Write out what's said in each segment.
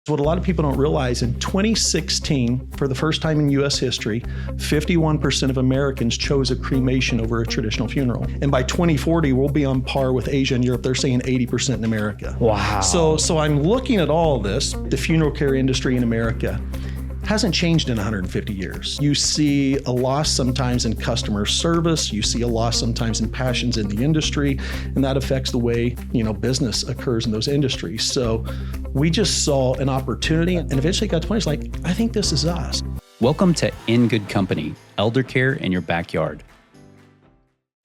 What a lot of people don't realize, in 2016, for the first time in U.S. history, 51% of Americans chose a cremation over a traditional funeral. And by 2040, we'll be on par with Asia and Europe. They're saying 80% in America. Wow. So I'm looking at all this. The funeral care industry in America hasn't changed in 150 years. You see a loss sometimes in customer service. You see a loss sometimes in passions in the industry, and that affects the way, business occurs in those industries. So we just saw an opportunity and eventually got to the point, it's like, I think this is us. Welcome to In Good Company, elder care in your backyard.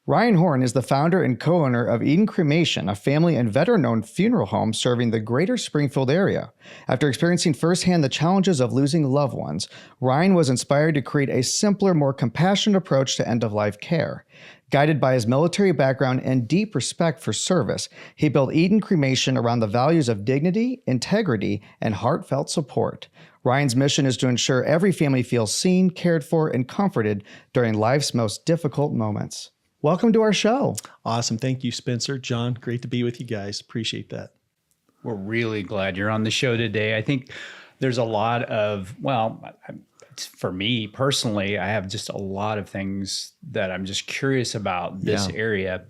Ryan Horn is the founder and co-owner of Eden Cremation, a family and veteran-owned funeral home serving the greater Springfield area. After experiencing firsthand the challenges of losing loved ones, Ryan was inspired to create a simpler, more compassionate approach to end-of-life care. Guided by his military background and deep respect for service, he built Eden Cremation around the values of dignity, integrity, and heartfelt support. Ryan's mission is to ensure every family feels seen, cared for, and comforted during life's most difficult moments. Welcome to our show. Awesome. Thank you, Spencer. John, great to be with you guys. Appreciate that. We're really glad you're on the show today. I think there's a lot of, for me personally, I have just a lot of things that I'm just curious about this area.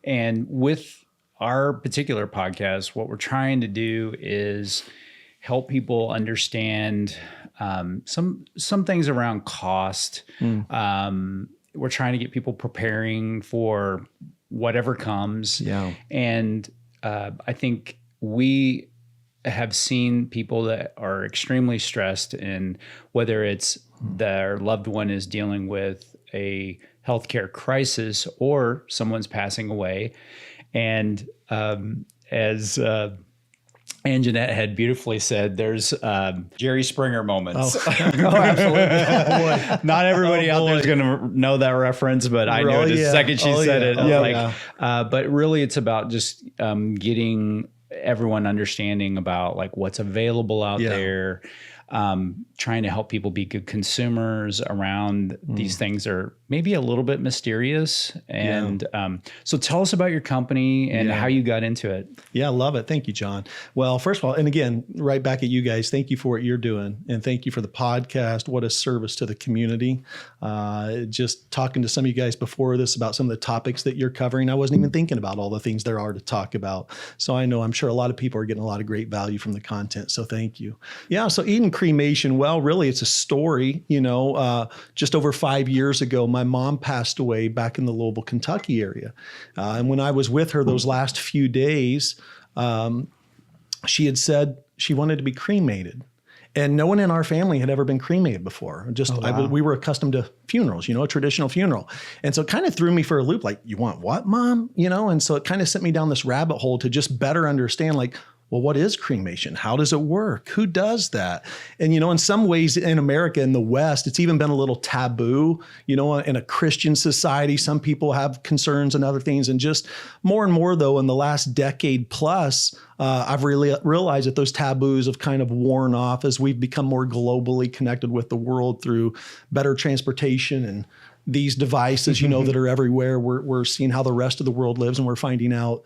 And with our particular podcast, what we're trying to do is help people understand some things around cost. We're trying to get people preparing for whatever comes. Yeah. And I think we have seen people that are extremely stressed, in whether it's their loved one is dealing with a healthcare crisis or someone's passing away. And as Ann Jeanette had beautifully said, there's Jerry Springer moments. Oh, absolutely. Not everybody out there is going to know that reference, but I knew it the second she said it. But really, it's about just getting everyone understanding about like what's available out there. Trying to help people be good consumers around these things are maybe a little bit mysterious. And so tell us about your company and how you got into it. Yeah, I love it. Thank you, John. Well, first of all, and again, right back at you guys, thank you for what you're doing. And thank you for the podcast. What a service to the community. Just talking to some of you guys before this about some of the topics that you're covering. I wasn't even thinking about all the things there are to talk about. So I'm sure a lot of people are getting a lot of great value from the content. So thank you. Yeah, so Eden Cremation, well, really, it's a story. Just over 5 years ago, my mom passed away back in the Louisville, Kentucky area. And when I was with her those last few days, she had said she wanted to be cremated. And no one in our family had ever been cremated before. We were accustomed to funerals, a traditional funeral. And so it kind of threw me for a loop, like, you want what, Mom? And so it kind of sent me down this rabbit hole to just better understand, like, well, what is cremation? How does it work? Who does that? And, in some ways in America, in the West, it's even been a little taboo, in a Christian society. Some people have concerns and other things. And just more and more, though, in the last decade plus, I've really realized that those taboos have kind of worn off as we've become more globally connected with the world through better transportation and these devices, that are everywhere. We're seeing how the rest of the world lives, and we're finding out,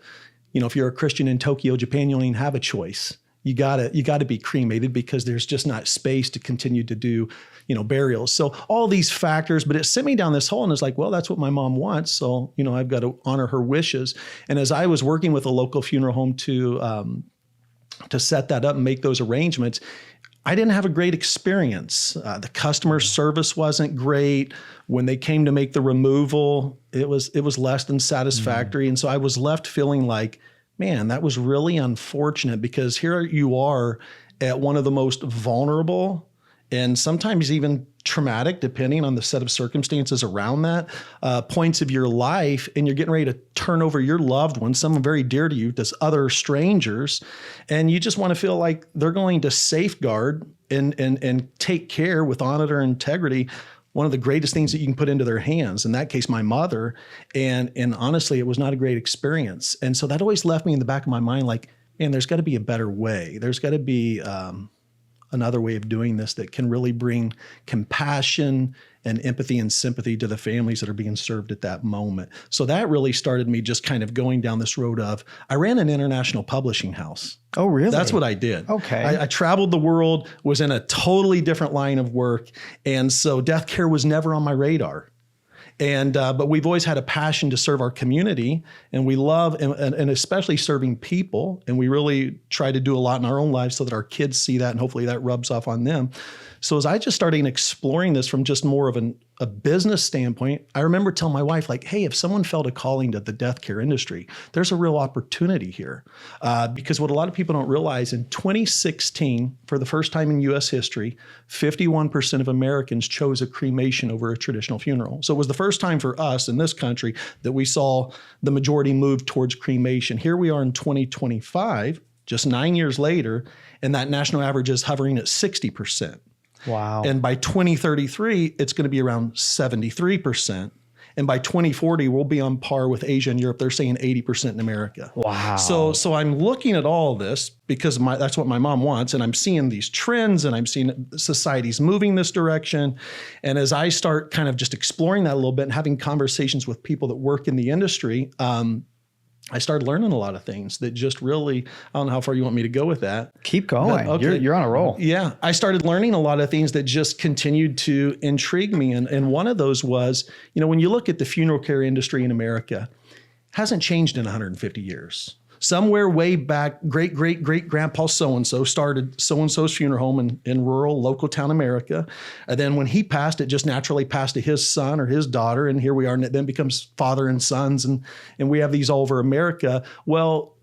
if you're a Christian in Tokyo, Japan, you don't even have a choice. You gotta be cremated because there's just not space to continue to do, burials. So all these factors, but it sent me down this hole, and it's like, well, that's what my mom wants. So, I've got to honor her wishes. And as I was working with a local funeral home to set that up and make those arrangements, I didn't have a great experience. The customer service wasn't great. When they came to make the removal, it was less than satisfactory. And so I was left feeling like, man, that was really unfortunate, because here you are at one of the most vulnerable and sometimes even traumatic, depending on the set of circumstances around that, points of your life, and you're getting ready to turn over your loved one, someone very dear to you, to other strangers, and you just want to feel like they're going to safeguard and take care with honor and integrity one of the greatest things that you can put into their hands, in that case, my mother, and honestly, it was not a great experience. And so that always left me in the back of my mind like, man, there's got to be a better way. There's got to be another way of doing this that can really bring compassion and empathy and sympathy to the families that are being served at that moment. So that really started me just kind of going down this road of, I ran an international publishing house. Oh, really? That's what I did. Okay. I traveled the world, was in a totally different line of work. And so death care was never on my radar. And but we've always had a passion to serve our community, and we love and especially serving people. And we really try to do a lot in our own lives so that our kids see that, and hopefully that rubs off on them. So as I just started exploring this from just more of a business standpoint, I remember telling my wife, like, hey, if someone felt a calling to the death care industry, there's a real opportunity here. Because what a lot of people don't realize, in 2016, for the first time in U.S. history, 51% of Americans chose a cremation over a traditional funeral. So it was the first time for us in this country that we saw the majority move towards cremation. Here we are in 2025, just 9 years later, and that national average is hovering at 60%. Wow. And by 2033, it's going to be around 73%. And by 2040, we'll be on par with Asia and Europe. They're saying 80% in America. Wow. So I'm looking at all of this because that's what my mom wants. And I'm seeing these trends, and I'm seeing society's moving this direction. And as I start kind of just exploring that a little bit and having conversations with people that work in the industry, I started learning a lot of things that just really, I don't know how far you want me to go with that. Keep going. Okay. You're on a roll. Yeah. I started learning a lot of things that just continued to intrigue me. And one of those was, when you look at the funeral care industry in America, hasn't changed in 150 years. Somewhere way back, great-great-great-grandpa so-and-so started so-and-so's funeral home in rural, local town America. And then when he passed, it just naturally passed to his son or his daughter. And here we are, and it then becomes father and sons. And we have these all over America. Well,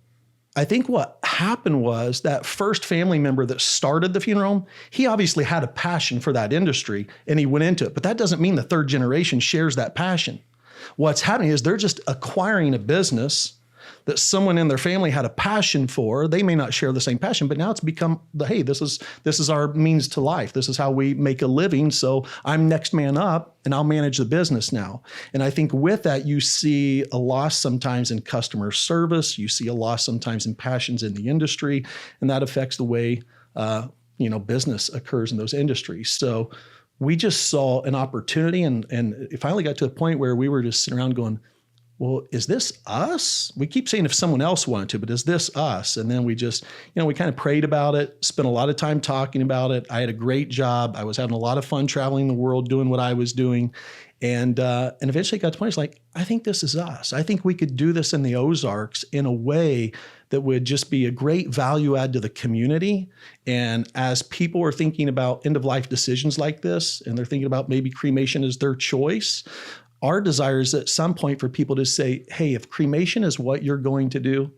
I think what happened was that first family member that started the funeral home, he obviously had a passion for that industry, and he went into it. But that doesn't mean the third generation shares that passion. What's happening is they're just acquiring a business that someone in their family had a passion for. They may not share the same passion, but now it's become hey, this is our means to life. This is how we make a living. So I'm next man up, and I'll manage the business now. And I think with that, you see a loss sometimes in customer service. You see a loss sometimes in passions in the industry, and that affects the way business occurs in those industries. So we just saw an opportunity, and it finally got to a point where we were just sitting around going, well, is this us? We keep saying if someone else wanted to, but is this us? And then we just, we kind of prayed about it, spent a lot of time talking about it. I had a great job. I was having a lot of fun traveling the world, doing what I was doing. And eventually got to the point, it's like, I think this is us. I think we could do this in the Ozarks in a way that would just be a great value add to the community. And as people are thinking about end-of-life decisions like this, and they're thinking about maybe cremation as their choice, our desire is at some point for people to say, hey, if cremation is what you're going to do,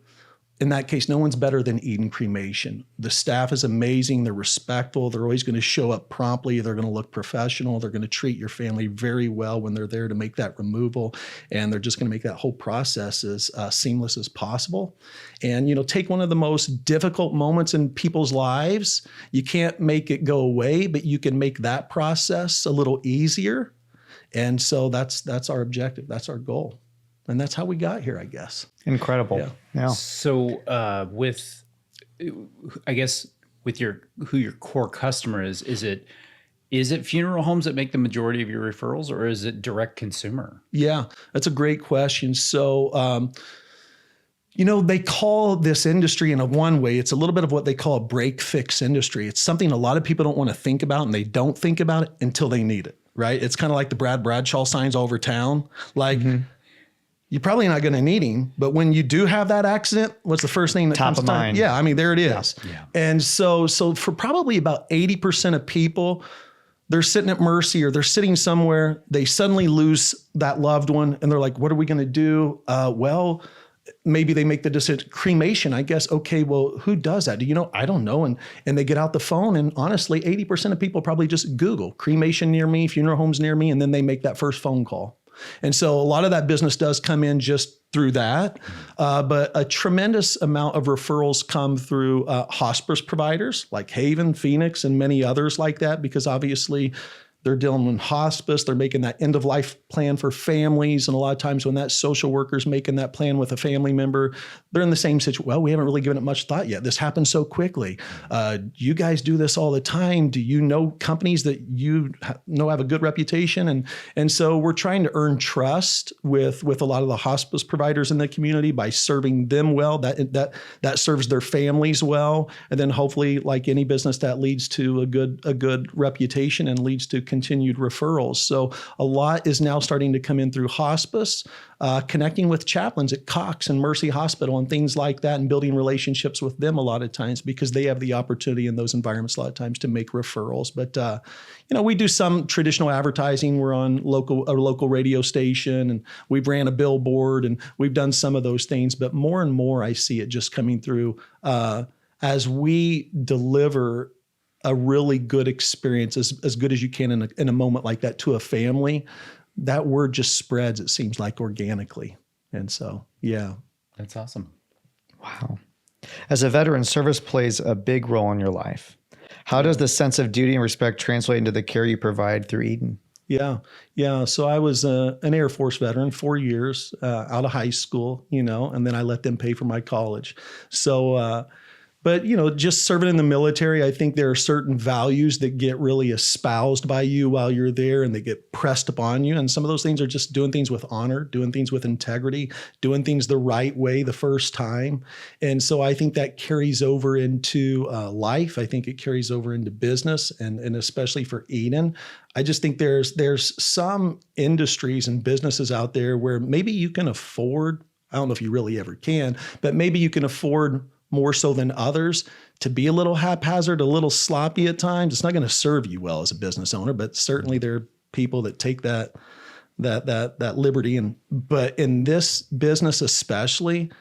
in that case, no one's better than Eden Cremation. The staff is amazing. They're respectful. They're always going to show up promptly. They're going to look professional. They're going to treat your family very well when they're there to make that removal. And they're just going to make that whole process as seamless as possible. And, take one of the most difficult moments in people's lives. You can't make it go away, but you can make that process a little easier. And so that's our objective. That's our goal. And that's how we got here, I guess. Incredible. Yeah. So with who your core customer is it funeral homes that make the majority of your referrals, or is it direct consumer? Yeah, that's a great question. So, they call this industry in one way, it's a little bit of what they call a break-fix industry. It's something a lot of people don't want to think about, and they don't think about it until they need it. Right? It's kind of like the Brad Bradshaw signs all over town. Like, you're probably not going to need him, but when you do have that accident, what's the first thing that comes to mind? Yeah, I mean, there it is. Yeah. And so for probably about 80% of people, they're sitting at mercy, or they're sitting somewhere, they suddenly lose that loved one, and they're like, what are we going to do? Well, maybe they make the decision, cremation, I guess. Okay, well, who does that? I don't know. And they get out the phone, and honestly, 80% of people probably just Google cremation near me, funeral homes near me, and then they make that first phone call. And so a lot of that business does come in just through that. But a tremendous amount of referrals come through hospice providers like Haven, Phoenix, and many others like that, because obviously they're dealing with hospice, they're making that end of life plan for families. And a lot of times when that social worker's making that plan with a family member, they're in the same situation. Well, we haven't really given it much thought yet. This happened so quickly. You guys do this all the time. Do you know companies that you know have a good reputation? And so we're trying to earn trust with a lot of the hospice providers in the community by serving them well. That serves their families well. And then hopefully, like any business, that leads to a good reputation and leads to continued referrals. So a lot is now starting to come in through hospice, connecting with chaplains at Cox and Mercy Hospital and things like that, and building relationships with them a lot of times because they have the opportunity in those environments a lot of times to make referrals. But we do some traditional advertising. We're on a local radio station, and we've ran a billboard, and we've done some of those things. But more and more, I see it just coming through as we deliver a really good experience, as good as you can in a moment like that to a family. That word just spreads, it seems like, organically. And so, yeah. That's awesome. Wow. As a veteran, service plays a big role in your life. How does the sense of duty and respect translate into the care you provide through Eden? Yeah. So I was an Air Force veteran, 4 years out of high school, and then I let them pay for my college. So, but, just serving in the military, I think there are certain values that get really espoused by you while you're there, and they get pressed upon you. And some of those things are just doing things with honor, doing things with integrity, doing things the right way the first time. And so I think that carries over into life. I think it carries over into business, and especially for Eden. I just think there's some industries and businesses out there where maybe you can afford, I don't know if you really ever can, but maybe you can afford more so than others to be a little haphazard, a little sloppy at times. It's not going to serve you well as a business owner, but certainly there are people that take that liberty. But in this business especially,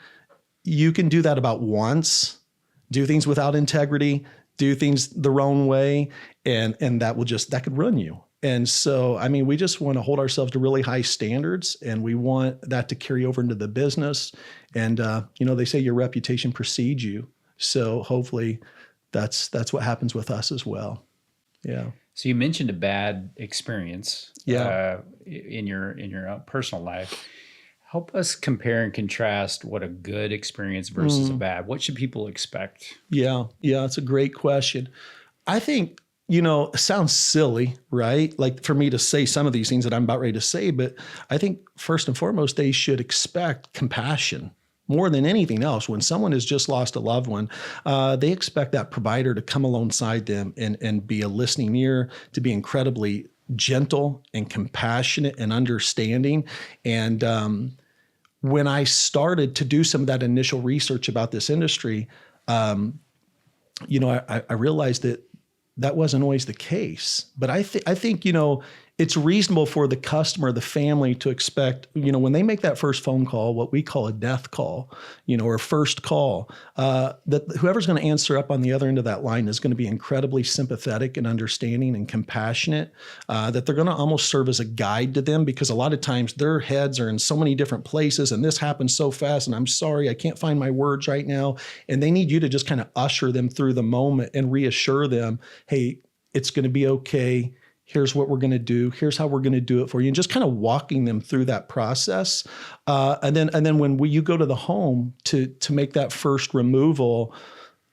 you can do that about once, do things without integrity, do things the wrong way, and that could ruin you. And so, we just want to hold ourselves to really high standards, and we want that to carry over into the business. And, they say your reputation precedes you. So hopefully that's what happens with us as well. Yeah. So you mentioned a bad experience in your personal life. Help us compare and contrast what a good experience versus a bad. What should people expect? Yeah, it's a great question. I think, it sounds silly, right? Like for me to say some of these things that I'm about ready to say, but I think first and foremost, they should expect compassion more than anything else. When someone has just lost a loved one, they expect that provider to come alongside them and be a listening ear, to be incredibly gentle and compassionate and understanding. And when I started to do some of that initial research about this industry, I realized that wasn't always the case. But I think, it's reasonable for the customer, the family, to expect, when they make that first phone call, what we call a death call, or a first call, that whoever's going to answer up on the other end of that line is going to be incredibly sympathetic and understanding and compassionate, that they're going to almost serve as a guide to them, because a lot of times their heads are in so many different places, and this happens so fast, and I'm sorry, I can't find my words right now. And they need you to just kind of usher them through the moment and reassure them, hey, it's going to be okay. Here's what we're going to do. Here's how we're going to do it for you. And just kind of walking them through that process. And then when you go to the home to make that first removal,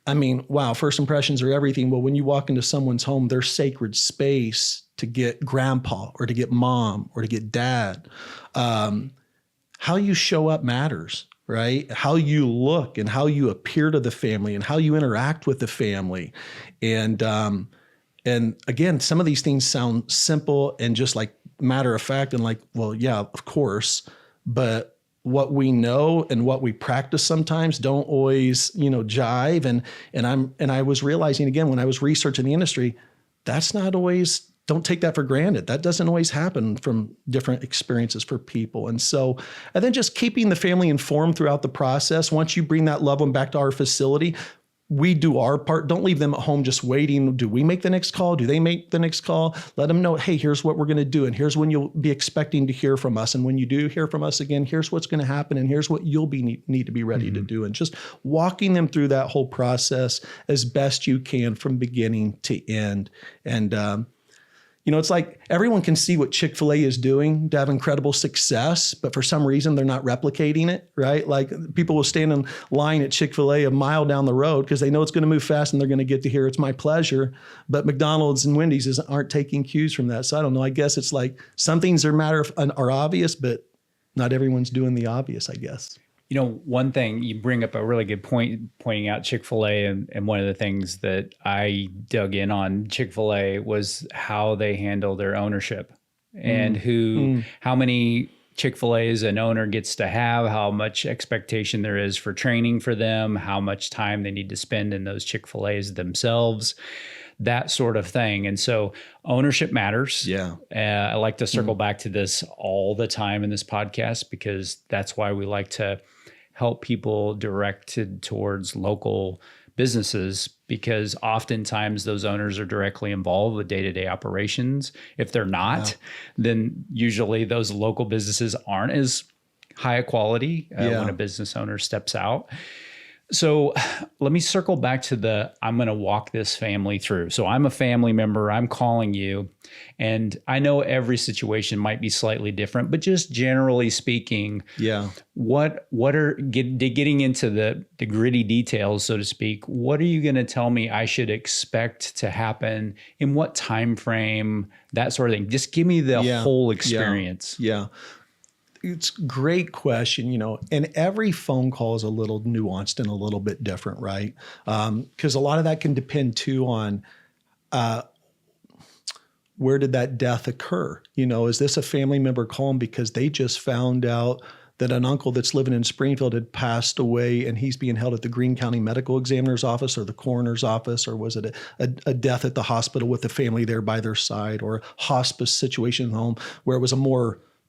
wow, first impressions are everything. Well, when you walk into someone's home, their sacred space to get grandpa or to get mom or to get dad, how you show up matters, right? How you look and how you appear to the family and how you interact with the family. And again, some of these things sound simple and just like matter of fact and like, well, yeah, of course. But what we know and what we practice sometimes don't always, jive. And I was realizing again, when I was researching the industry, that's not always, don't take that for granted. That doesn't always happen from different experiences for people. And then just keeping the family informed throughout the process. Once you bring that loved one back to our facility, we do our part. Don't leave them at home just waiting. Do we make the next call? Do they make the next call? Let them know, hey, here's what we're going to do. And here's when you'll be expecting to hear from us. And when you do hear from us again, here's what's going to happen. And here's what you'll need to be ready to do. And just walking them through that whole process as best you can from beginning to end. And, It's like everyone can see what Chick-fil-A is doing to have incredible success, but for some reason they're not replicating it, right? Like people will stand in line at Chick-fil-A a mile down the road because they know it's going to move fast and they're going to get to hear it's my pleasure. But McDonald's and Wendy's aren't taking cues from that. So I don't know. I guess it's like some things are obvious, but not everyone's doing the obvious, I guess. One thing you bring up a really good point, pointing out Chick-fil-A, and one of the things that I dug in on Chick-fil-A was how they handle their ownership and how many Chick-fil-A's an owner gets to have, how much expectation there is for training for them, how much time they need to spend in those Chick-fil-A's themselves, that sort of thing. And so ownership matters. Yeah. I like to circle back to this all the time in this podcast because that's why we like to help people directed towards local businesses, because oftentimes those owners are directly involved with day-to-day operations. If they're not, then usually those local businesses aren't as high a quality when a business owner steps out. So let me circle back to I'm going to walk this family through. So I'm a family member, I'm calling you, and I know every situation might be slightly different, but just generally speaking, what are getting into the gritty details, so to speak, what are you going to tell me I should expect to happen in what time frame, that sort of thing? Just give me the whole experience. Yeah. It's a great question, and every phone call is a little nuanced and a little bit different, right? Because a lot of that can depend too on where did that death occur? Is this a family member calling because they just found out that an uncle that's living in Springfield had passed away and he's being held at the Greene County Medical Examiner's office or the coroner's office, or was it a death at the hospital with the family there by their side, or a hospice situation at home where it was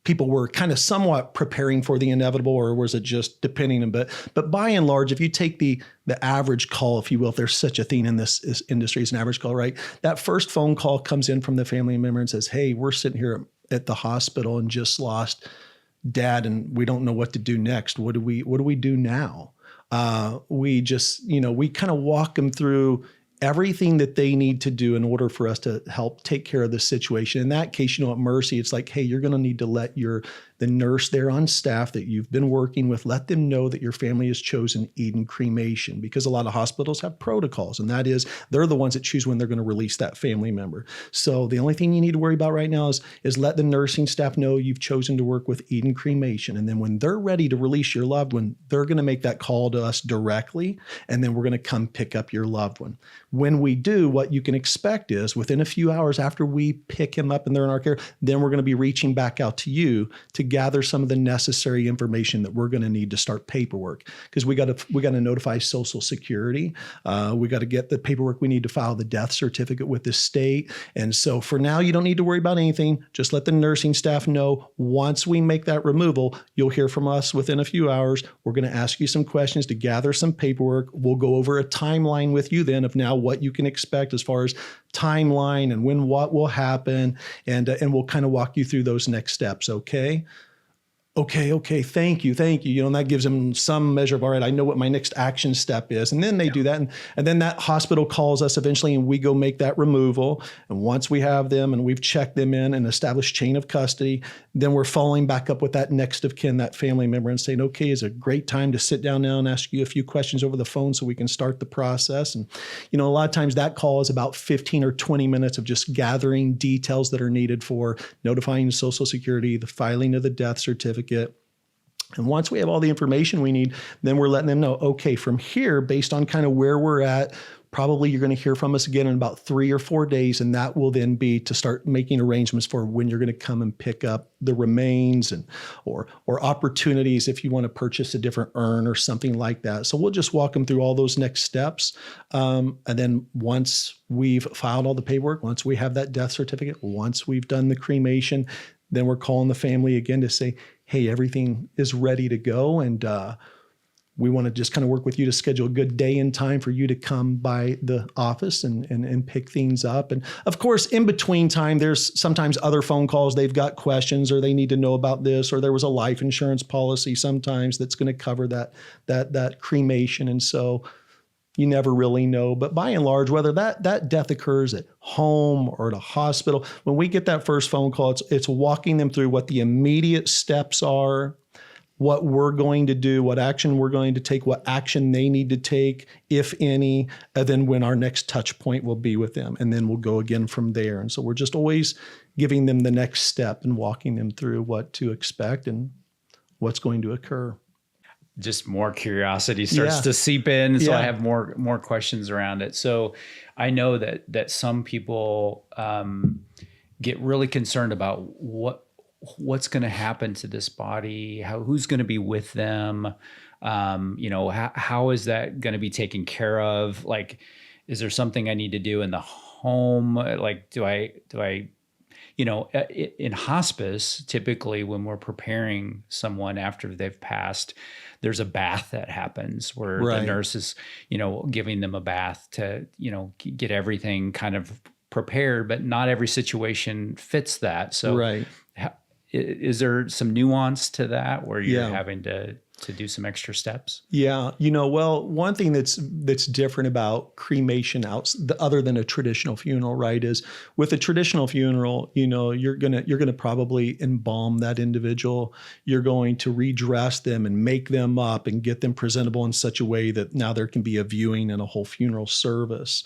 people were kind of somewhat preparing for the inevitable, or was it just depending? But by and large, if you take the average call, if you will, if there's such a thing in this industry as an average call, right? That first phone call comes in from the family member and says, hey, we're sitting here at the hospital and just lost Dad and we don't know what to do next. What do we do now? We just, we kind of walk them through everything that they need to do in order for us to help take care of the situation. In that case, at Mercy, it's like, hey, you're going to need to let the nurse there on staff that you've been working with, let them know that your family has chosen Eden Cremation, because a lot of hospitals have protocols, and that is they're the ones that choose when they're going to release that family member. So the only thing you need to worry about right now is let the nursing staff know you've chosen to work with Eden Cremation. And then when they're ready to release your loved one, they're going to make that call to us directly, and then we're going to come pick up your loved one. When we do, what you can expect is within a few hours after we pick him up and they're in our care, then we're going to be reaching back out to you to gather some of the necessary information that we're going to need to start paperwork, because we got to notify Social Security. We got to get the paperwork we need to file the death certificate with the state. And so for now, you don't need to worry about anything. Just let the nursing staff know once we make that removal, you'll hear from us within a few hours. We're going to ask you some questions to gather some paperwork. We'll go over a timeline with you then of now what you can expect as far as timeline and when what will happen, and we'll kind of walk you through those next steps. Okay. Thank you. And that gives them some measure of, all right, I know what my next action step is. And then they do that. And then that hospital calls us eventually and we go make that removal. And once we have them and we've checked them in and established chain of custody, then we're following back up with that next of kin, that family member, and saying, okay, it's a great time to sit down now and ask you a few questions over the phone so we can start the process. And, a lot of times that call is about 15 or 20 minutes of just gathering details that are needed for notifying Social Security, the filing of the death certificate. And once we have all the information we need, then we're letting them know, okay, from here, based on kind of where we're at, probably you're going to hear from us again in about 3 or 4 days. And that will then be to start making arrangements for when you're going to come and pick up the remains or opportunities if you want to purchase a different urn or something like that. So we'll just walk them through all those next steps. And then once we've filed all the paperwork, once we have that death certificate, once we've done the cremation, then we're calling the family again to say, hey, everything is ready to go. And we want to just kind of work with you to schedule a good day and time for you to come by the office and pick things up. And of course, in between time, there's sometimes other phone calls. They've got questions or they need to know about this, or there was a life insurance policy sometimes that's going to cover that cremation. And so You never really know. But by and large, whether that death occurs at home or at a hospital, when we get that first phone call, it's walking them through what the immediate steps are, what we're going to do, what action we're going to take, what action they need to take, if any, and then when our next touch point will be with them. And then we'll go again from there. And so we're just always giving them the next step and walking them through what to expect and what's going to occur. Just more curiosity starts to seep in. So I have more questions around it. So I know that some people get really concerned about what's going to happen to this body, who's going to be with them, how is that going to be taken care of? Like, is there something I need to do in the home? Like, do I in hospice, typically when we're preparing someone after they've passed, there's a bath that happens where the nurse is, giving them a bath to, get everything kind of prepared, but not every situation fits that. So is there some nuance to that where you're having to do some extra steps? Yeah. Well, one thing that's different about cremation other than a traditional funeral, right, is with a traditional funeral, you're gonna probably embalm that individual. You're going to redress them and make them up and get them presentable in such a way that now there can be a viewing and a whole funeral service.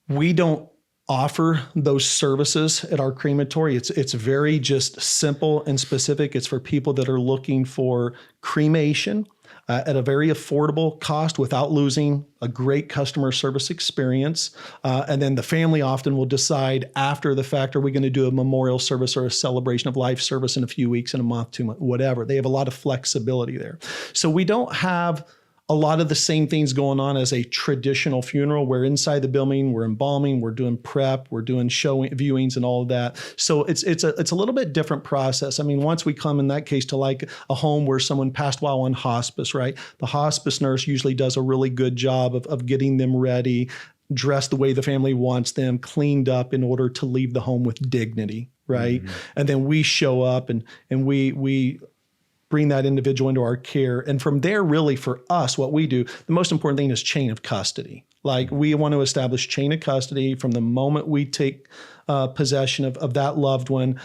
We don't offer those services at our crematory. It's very just simple and specific. It's for people that are looking for cremation at a very affordable cost without losing a great customer service experience. And then the family often will decide after the fact, are we going to do a memorial service or a celebration of life service in a few weeks, in a month, 2 months, whatever. They have a lot of flexibility there. So we don't have a lot of the same things going on as a traditional funeral, where inside the building, we're embalming, we're doing prep, we're doing viewings and all of that. So it's a little bit different process. I mean, once we come in that case to like a home where someone passed while on hospice, right? The hospice nurse usually does a really good job of getting them ready, dressed the way the family wants them, cleaned up in order to leave the home with dignity, right? Mm-hmm. And then we show up and we bring that individual into our care. And from there, really for us, what we do, the most important thing is chain of custody. Like, we want to establish chain of custody from the moment we take possession of that loved one.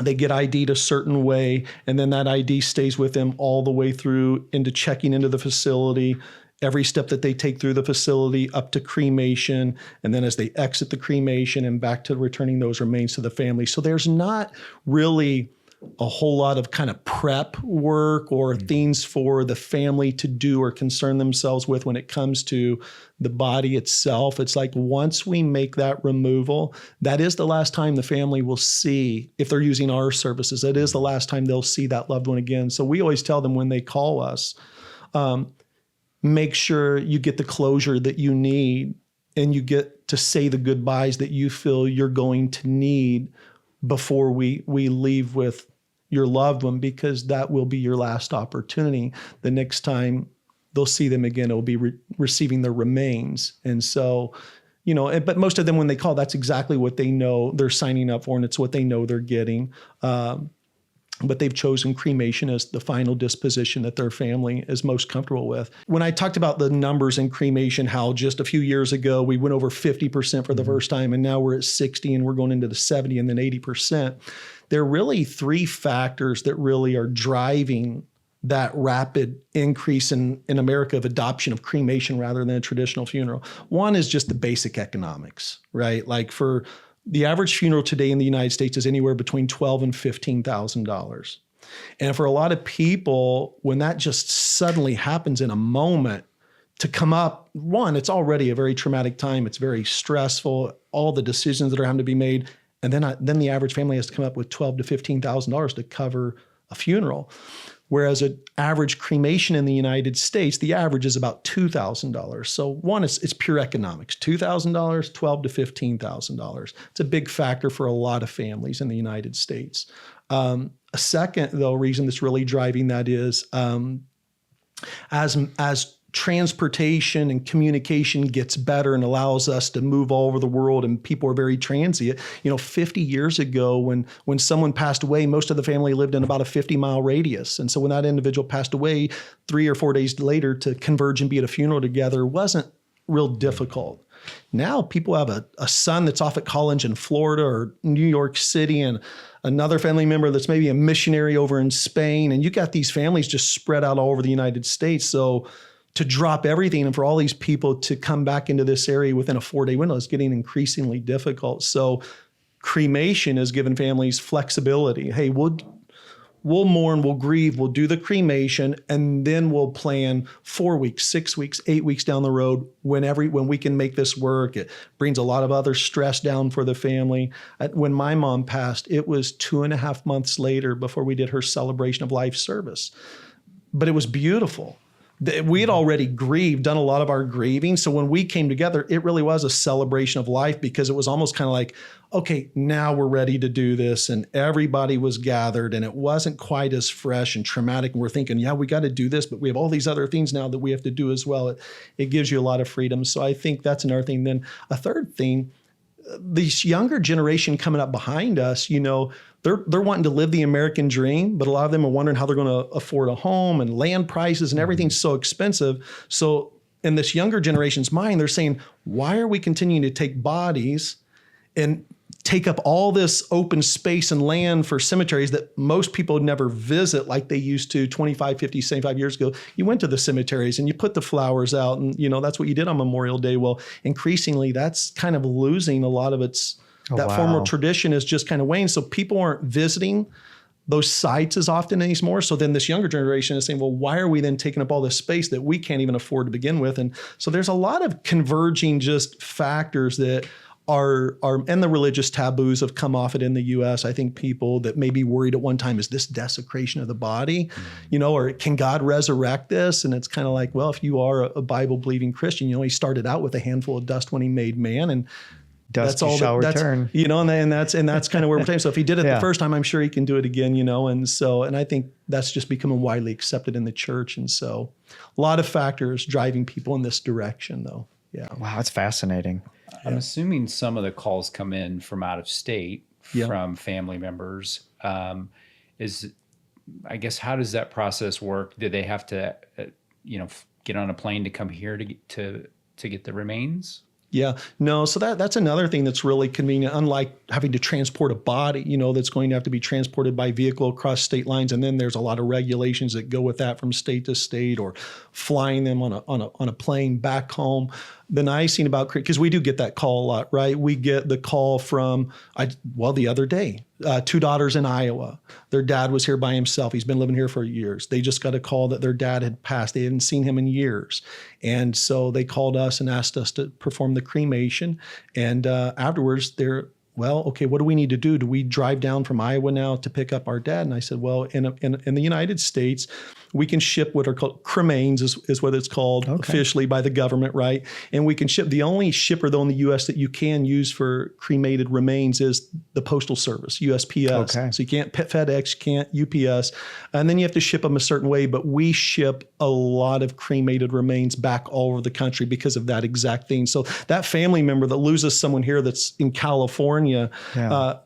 They get ID'd a certain way, and then that ID stays with them all the way through into checking into the facility, every step that they take through the facility up to cremation, and then as they exit the cremation and back to returning those remains to the family. So there's not really a whole lot of kind of prep work or things for the family to do or concern themselves with when it comes to the body itself. It's like, once we make that removal, that is the last time the family will see, if they're using our services, that is the last time they'll see that loved one again. So we always tell them when they call us, make sure you get the closure that you need and you get to say the goodbyes that you feel you're going to need before we leave with your loved one, because that will be your last opportunity. The next time they'll see them again, it will be receiving their remains. And so, but most of them, when they call, that's exactly what they know they're signing up for, and it's what they know they're getting. But they've chosen cremation as the final disposition that their family is most comfortable with. When I talked about the numbers in cremation, how just a few years ago we went over 50% for the first time, and now we're at 60 and we're going into the 70 and then 80%. There are really three factors that really are driving that rapid increase in America of adoption of cremation rather than a traditional funeral. One is just the basic economics, right? Like, for the average funeral today in the United States is anywhere between $12,000 and $15,000. And for a lot of people, when that just suddenly happens in a moment, to come up, one, it's already a very traumatic time. It's very stressful, all the decisions that are having to be made. And then the average family has to come up with $12,000 to $15,000 to cover a funeral. Whereas an average cremation in the United States, the average is about $2,000. So one, it's pure economics, $2,000, $12,000 to $15,000. It's a big factor for a lot of families in the United States. A second, though, reason that's really driving that is as transportation and communication gets better and allows us to move all over the world, and people are very transient. 50 years ago when someone passed away, most of the family lived in about a 50-mile radius. And so when that individual passed away, 3 or 4 days later to converge and be at a funeral together wasn't real difficult. Now people have a son that's off at college in Florida or New York City, and another family member that's maybe a missionary over in Spain. And you got these families just spread out all over the United States. So to drop everything and for all these people to come back into this area within a 4-day window is getting increasingly difficult. So cremation has given families flexibility. Hey, we'll mourn, we'll grieve, we'll do the cremation, and then we'll plan 4 weeks, 6 weeks, 8 weeks down the road when we can make this work. It brings a lot of other stress down for the family. When my mom passed, it was 2.5 months later before we did her celebration of life service. But it was beautiful. We had already grieved, done a lot of our grieving. So when we came together, it really was a celebration of life, because it was almost kind of like, okay, now we're ready to do this. And everybody was gathered, and it wasn't quite as fresh and traumatic. And we're thinking, yeah, we got to do this, but we have all these other things now that we have to do as well. It gives you a lot of freedom. So I think that's another thing. Then a third thing, this younger generation coming up behind us, they're wanting to live the American dream, but a lot of them are wondering how they're going to afford a home, and land prices and everything's so expensive. So in this younger generation's mind, they're saying, why are we continuing to take bodies and take up all this open space and land for cemeteries that most people never visit like they used to 25, 50, 75 years ago? You went to the cemeteries and you put the flowers out, and that's what you did on Memorial Day. Well, increasingly that's kind of losing a lot of its former tradition is just kind of waning. So people aren't visiting those sites as often anymore. So then this younger generation is saying, well, why are we then taking up all this space that we can't even afford to begin with? And so there's a lot of converging just factors that are and the religious taboos have come off it in the U.S. I think people that may be worried at one time, is this desecration of the body, or can God resurrect this? And it's kind of like, well, if you are a Bible believing Christian, he started out with a handful of dust when he made man, and dust shall return. And that's kind of where we're taking. So if he did it the first time, I'm sure he can do it again, and I think that's just becoming widely accepted in the church. And so a lot of factors driving people in this direction, though. Yeah. Wow, that's fascinating. I'm assuming some of the calls come in from out of state, from family members. I guess, how does that process work? Do they have to, get on a plane to come here to get the remains? Yeah, no. So that's another thing that's really convenient, unlike having to transport a body, that's going to have to be transported by vehicle across state lines. And then there's a lot of regulations that go with that from state to state, or flying them on a plane back home. The nice thing about, because we do get that call a lot, right? We get the call from, the other day, 2 daughters in Iowa. Their dad was here by himself. He's been living here for years. They just got a call that their dad had passed. They hadn't seen him in years. And so they called us and asked us to perform the cremation. And afterwards, they're, well, okay, what do we need to do? Do we drive down from Iowa now to pick up our dad? And I said, well, in the United States, we can ship what are called cremains, is what it's called officially by the government, right? And we can ship. The only shipper, though, in the U.S. that you can use for cremated remains is the Postal Service, USPS. Okay. So you can't FedEx, you can't UPS. And then you have to ship them a certain way. But we ship a lot of cremated remains back all over the country because of that exact thing. So that family member that loses someone here that's in California,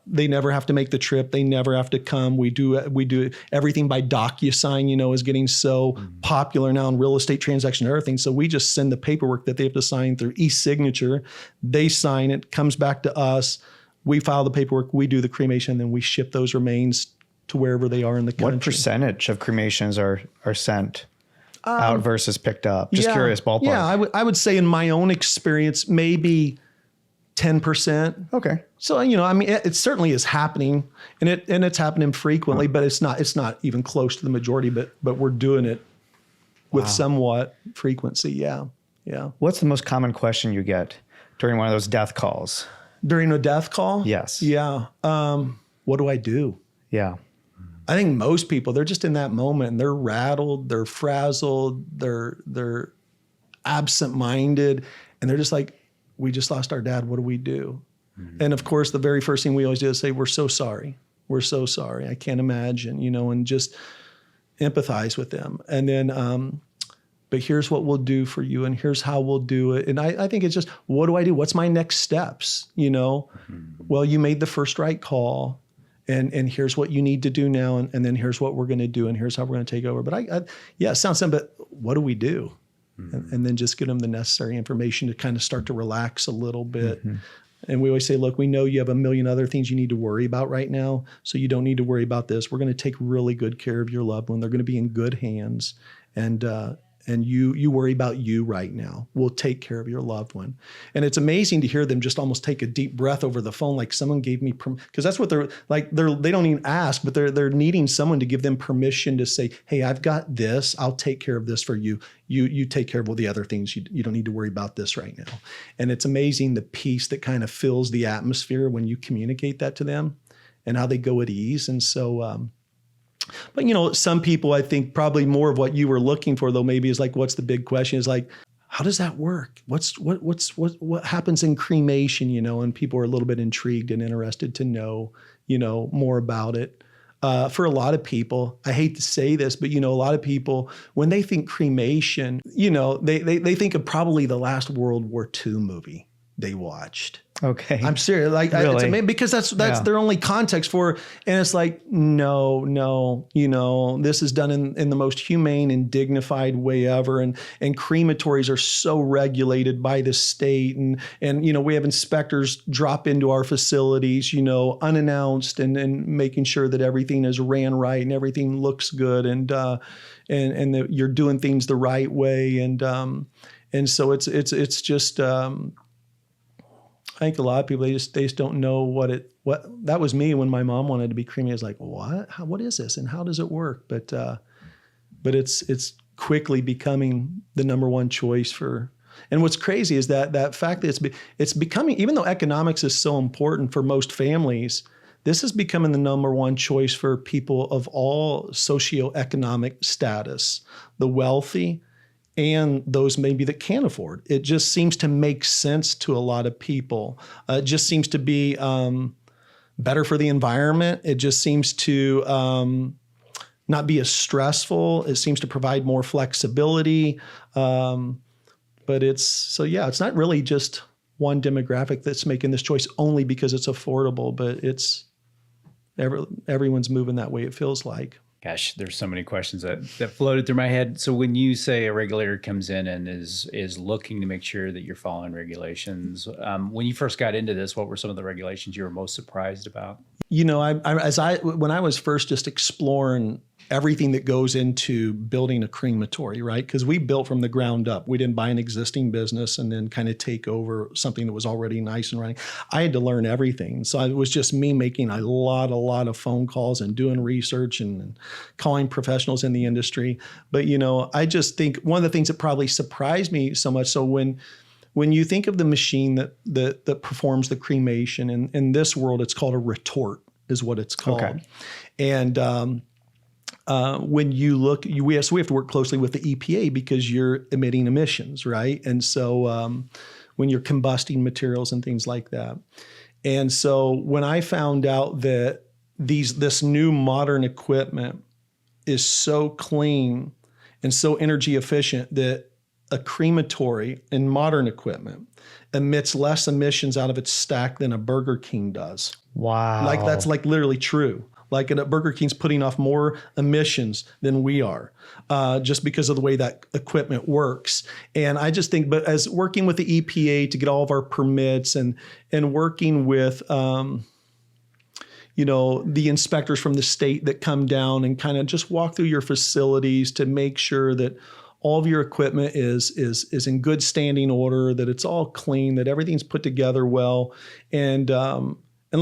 they never have to make the trip. They never have to come. We do everything by DocuSign, is getting so popular now in real estate transactions and everything. So we just send the paperwork that they have to sign through e-signature. They sign it, comes back to us. We file the paperwork, we do the cremation, and then we ship those remains to wherever they are in the country. What percentage of cremations are sent out versus picked up? Just curious, ballpark. Yeah, I would say in my own experience, maybe 10%. Okay. So, it certainly is happening, and it's happening frequently, but it's not even close to the majority, but we're doing it with somewhat frequency. Yeah. Yeah. What's the most common question you get during one of those death calls? During a death call? Yes. Yeah. What do I do? Yeah. I think most people, they're just in that moment and they're rattled, they're frazzled, they're absent-minded, and they're just like, we just lost our dad. What do we do? Mm-hmm. And of course, the very first thing we always do is say, we're so sorry. We're so sorry. I can't imagine, and just empathize with them. And then but here's what we'll do for you, and here's how we'll do it. And I think it's just, what do I do? What's my next steps? Well, you made the first right call, and here's what you need to do now, and then here's what we're going to do, and here's how we're going to take over. But yeah, it sounds simple, but what do we do? And then just give them the necessary information to kind of start to relax a little bit. And we always say, look, we know you have a million other things you need to worry about right now, so you don't need to worry about this. We're going to take really good care of your loved one. They're going to be in good hands. And you worry about you right now. We'll take care of your loved one. And it's amazing to hear them just almost take a deep breath over the phone, like someone gave me because that's what they're like. They don't even ask, but they're needing someone to give them permission to say, hey, I've got this. I'll take care of this for you. You take care of all the other things. You don't need to worry about this right now. And it's amazing the peace that kind of fills the atmosphere when you communicate that to them, and how they go at ease. And so, but some people, I think probably more of what you were looking for, though, maybe is like, what's the big question? Is like, how does that work? What happens in cremation? And people are a little bit intrigued and interested to know, more about it. For a lot of people, I hate to say this, but a lot of people, when they think cremation, they think of probably the last World War II movie they watched. Okay. I'm serious. Like, really? It's amazing, because that's their only context for it. And it's like, no, this is done in the most humane and dignified way ever. And crematories are so regulated by the state. And we have inspectors drop into our facilities, unannounced, and making sure that everything is ran right and everything looks good, and that you're doing things the right way. And so it's just, I think a lot of people, they just don't know what that was me when my mom wanted to be cremated. I was like, what is this? And how does it work? But it's quickly becoming the number one choice for, and what's crazy is that fact that it's becoming, even though economics is so important for most families, this is becoming the number one choice for people of all socioeconomic status, the wealthy, and those maybe that can't afford. It just seems to make sense to a lot of people. It just seems to be better for the environment. It just seems to not be as stressful. It seems to provide more flexibility. But it's not really just one demographic that's making this choice only because it's affordable, but it's everyone's moving that way, it feels like. Gosh, there's so many questions that floated through my head. So when you say a regulator comes in and is looking to make sure that you're following regulations, when you first got into this, what were some of the regulations you were most surprised about? When I was first just exploring everything that goes into building a crematory, right? Because we built from the ground up. We didn't buy an existing business and then kind of take over something that was already nice and running. I had to learn everything. So it was just me making a lot of phone calls and doing research and calling professionals in the industry. But, I just think one of the things that probably surprised me so much, so when you think of the machine that performs the cremation, in this world, it's called a retort, is what it's called. Okay. And when you look, we have to work closely with the EPA because you're emitting emissions, right? And so when you're combusting materials and things like that. And so when I found out that this new modern equipment is so clean and so energy efficient that a crematory in modern equipment emits less emissions out of its stack than a Burger King does. Wow. Like that's like literally true. Like a Burger King's putting off more emissions than we are, just because of the way that equipment works. And I just think, but as working with the EPA to get all of our permits and working with, the inspectors from the state that come down and kind of just walk through your facilities to make sure that all of your equipment is in good standing order, that it's all clean, that everything's put together well. And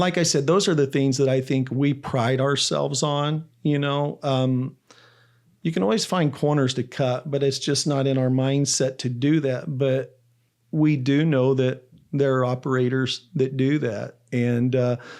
like I said, those are the things that I think we pride ourselves on. You can always find corners to cut, but it's just not in our mindset to do that. But we do know that there are operators that do that. And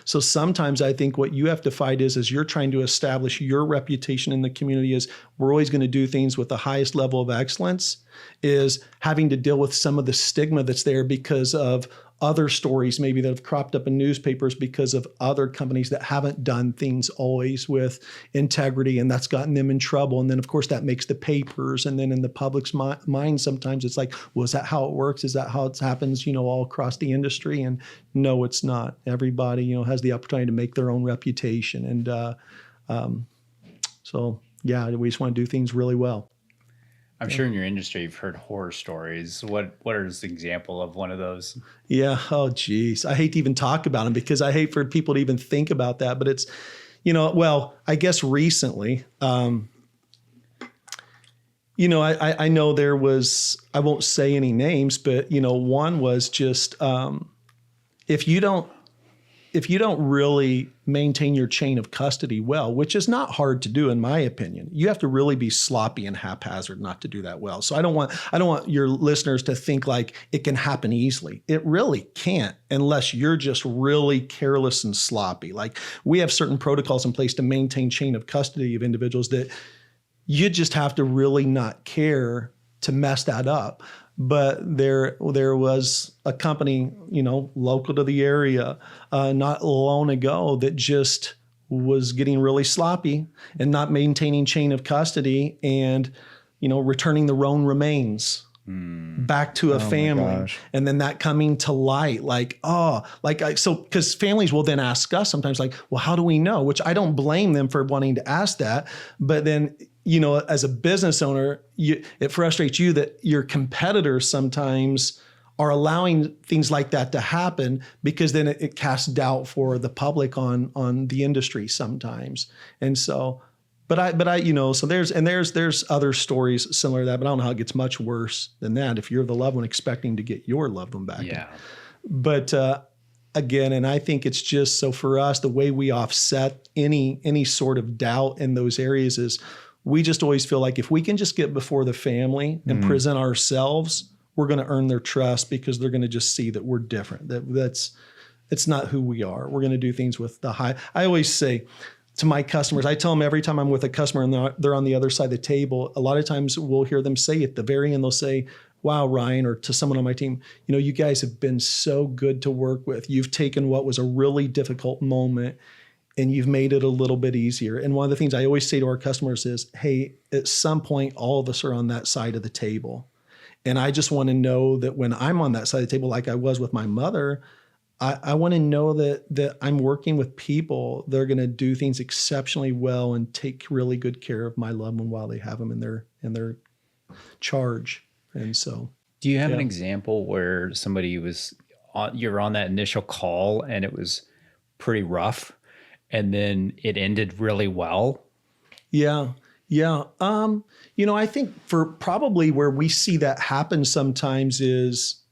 so sometimes I think what you have to fight is you're trying to establish your reputation in the community is we're always going to do things with the highest level of excellence, is having to deal with some of the stigma that's there because of other stories maybe that have cropped up in newspapers because of other companies that haven't done things always with integrity, and that's gotten them in trouble. And then of course that makes the papers, and then in the public's mind sometimes it's like, well, is that how it works? Is that how it happens, all across the industry? And no, it's not. Everybody, has the opportunity to make their own reputation. And so yeah, we just want to do things really well. I'm sure in your industry you've heard horror stories. What is the example of one of those? Yeah. Oh, geez. I hate to even talk about them because I hate for people to even think about that. But it's, well, I guess recently, I know there was, I won't say any names, but, one was just if you don't really maintain your chain of custody well, which is not hard to do in my opinion, you have to really be sloppy and haphazard not to do that well. So I don't want your listeners to think like it can happen easily. It really can't unless you're just really careless and sloppy. Like we have certain protocols in place to maintain chain of custody of individuals that you just have to really not care to mess that up. But there was a company, local to the area, not long ago that just was getting really sloppy and not maintaining chain of custody and, returning the wrong remains back to a family. And then that coming to light, because families will then ask us sometimes like, well, how do we know? Which I don't blame them for wanting to ask that. But then, as a business owner, it frustrates you that your competitors sometimes are allowing things like that to happen because then it casts doubt for the public on the industry sometimes. And so, so there's other stories similar to that, but I don't know how it gets much worse than that if you're the loved one expecting to get your loved one back. Yeah. But again, and I think it's just, so for us, the way we offset any sort of doubt in those areas is we just always feel like if we can just get before the family and present ourselves, we're going to earn their trust because they're going to just see that we're different. It's not who we are. We're going to do things with the high. I always say to my customers, I tell them every time I'm with a customer and they're on the other side of the table, a lot of times we'll hear them say at the very end, they'll say, wow, Ryan, or to someone on my team, you guys have been so good to work with. You've taken what was a really difficult moment and you've made it a little bit easier. And one of the things I always say to our customers is, hey, at some point, all of us are on that side of the table. And I just want to know that when I'm on that side of the table, like I was with my mother, I want to know that I'm working with people that are going to do things exceptionally well and take really good care of my loved one while they have them in their charge. And so, do you have an example where somebody you're on that initial call and it was pretty rough and then it ended really well? Yeah. I think for probably where we see that happen sometimes is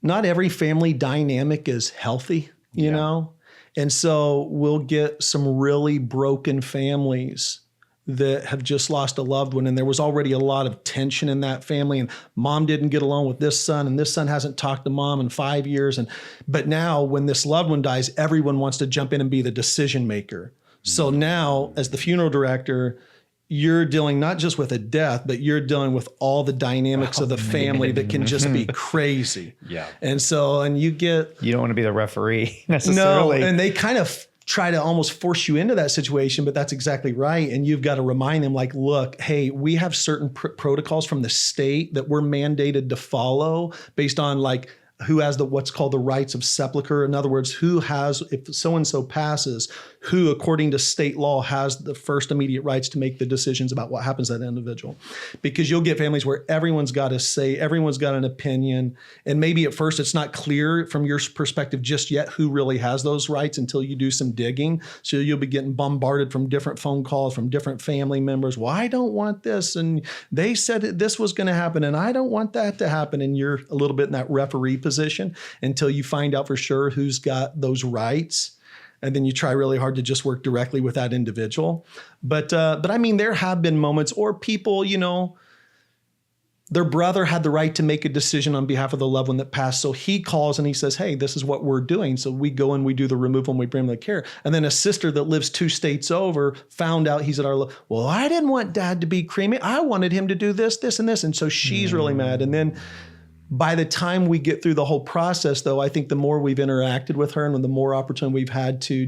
not every family dynamic is healthy, you know? And so we'll get some really broken families that have just lost a loved one. And there was already a lot of tension in that family, and mom didn't get along with this son, and this son hasn't talked to mom in 5 years. But now when this loved one dies, everyone wants to jump in and be the decision maker. So now as the funeral director, you're dealing not just with a death, but you're dealing with all the dynamics of the family that can just be crazy. Yeah. And you don't want to be the referee necessarily. No, and they kind of try to almost force you into that situation, but that's exactly right. And you've got to remind them like, look, hey, we have certain protocols from the state that we're mandated to follow based on like who has what's called the rights of sepulcher. In other words, who has, if so-and-so passes, who according to state law has the first immediate rights to make the decisions about what happens to that individual. Because you'll get families where everyone's got to say, everyone's got an opinion. And maybe at first it's not clear from your perspective just yet who really has those rights until you do some digging. So you'll be getting bombarded from different phone calls from different family members. Well, I don't want this. And they said this was going to happen and I don't want that to happen. And you're a little bit in that referee position until you find out for sure who's got those rights. And then you try really hard to just work directly with that individual. But I mean, there have been moments or people, their brother had the right to make a decision on behalf of the loved one that passed. So he calls and he says, hey, this is what we're doing. So we go and we do the removal and we bring them to care. And then a sister that lives 2 states over found out he's at our, well, I didn't want dad to be cremated. I wanted him to do this, this, and this. And so she's really mad. And then By the time we get through the whole process, though, I think the more we've interacted with her and the more opportunity we've had to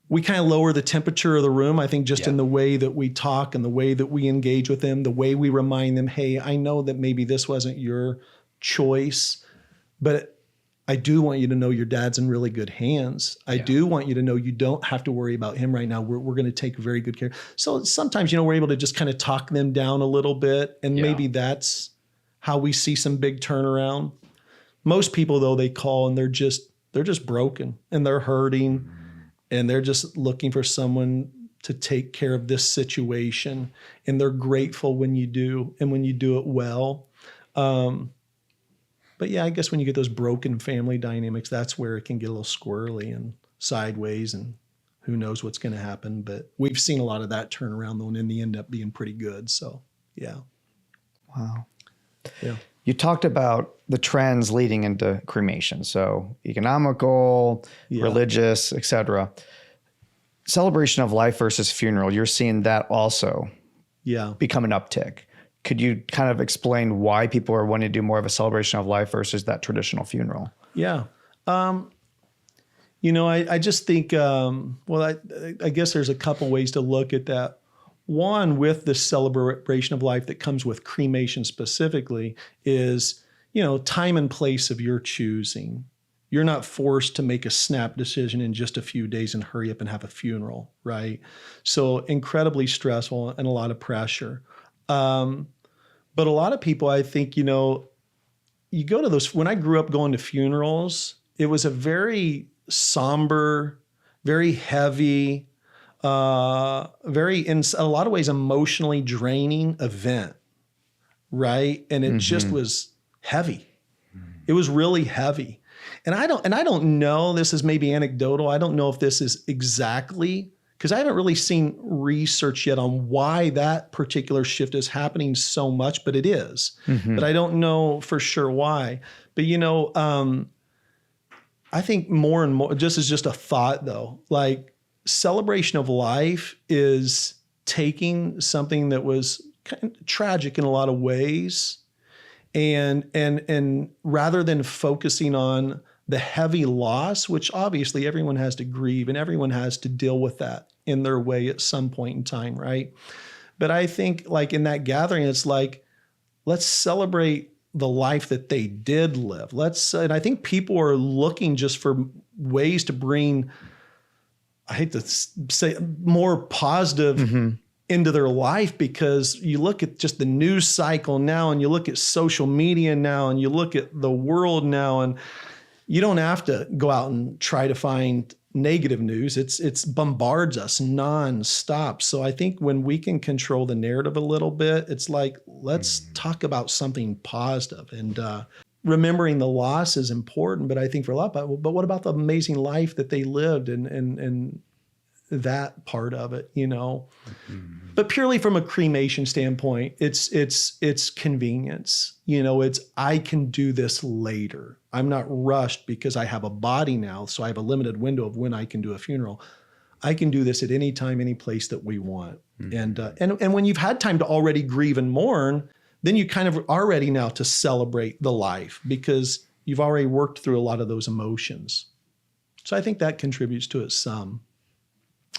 we kind of lower the temperature of the room, I think, just in the way that we talk and the way that we engage with them, the way we remind them, hey, I know that maybe this wasn't your choice, but I do want you to know your dad's in really good hands. I do want you to know you don't have to worry about him right now. We're going to take very good care. So sometimes, we're able to just kind of talk them down a little bit, and maybe that's how we see some big turnaround. Most people, though, they call and they're just broken and they're hurting. And they're just looking for someone to take care of this situation. And they're grateful when you do, and when you do it well. But yeah, I guess when you get those broken family dynamics, that's where it can get a little squirrely and sideways, and who knows what's going to happen. But we've seen a lot of that turn around, though, and then they end up being pretty good. So, yeah. Wow. Yeah. You talked about the trends leading into cremation. So economical, religious, etc. Celebration of life versus funeral. You're seeing that also become an uptick. Could you kind of explain why people are wanting to do more of a celebration of life versus that traditional funeral? Yeah. I just think, I guess there's a couple ways to look at that. One, with the celebration of life that comes with cremation specifically is, time and place of your choosing. You're not forced to make a snap decision in just a few days and hurry up and have a funeral, right? So incredibly stressful and a lot of pressure. But a lot of people, I think, you go to those, when I grew up going to funerals, it was a very somber, very heavy, very, in a lot of ways, emotionally draining event, right? And it just was heavy. It was really heavy. And I don't know, this is maybe anecdotal. I don't know if this is exactly, because I haven't really seen research yet on why that particular shift is happening so much, but it is. But I don't know for sure why. But, I think more and more, just as just a thought though, like, celebration of life is taking something that was kind of tragic in a lot of ways, and rather than focusing on the heavy loss, which obviously everyone has to grieve and everyone has to deal with that in their way at some point in time, right? But I think, like, in that gathering, it's like, let's celebrate the life that they did live. And I think people are looking just for ways to bring, I hate to say, more positive into their life, because you look at just the news cycle now, and you look at social media now, and you look at the world now, and you don't have to go out and try to find negative news. It's bombards us nonstop. So I think when we can control the narrative a little bit, it's like, let's talk about something positive. And remembering the loss is important, but I think for a lot, but what about the amazing life that they lived, and that part of it, But purely from a cremation standpoint, it's convenience. It's, I can do this later. I'm not rushed because I have a body now, so I have a limited window of when I can do a funeral. I can do this at any time, any place that we want. And when you've had time to already grieve and mourn, then you kind of are ready now to celebrate the life, because you've already worked through a lot of those emotions. So I think that contributes to it some.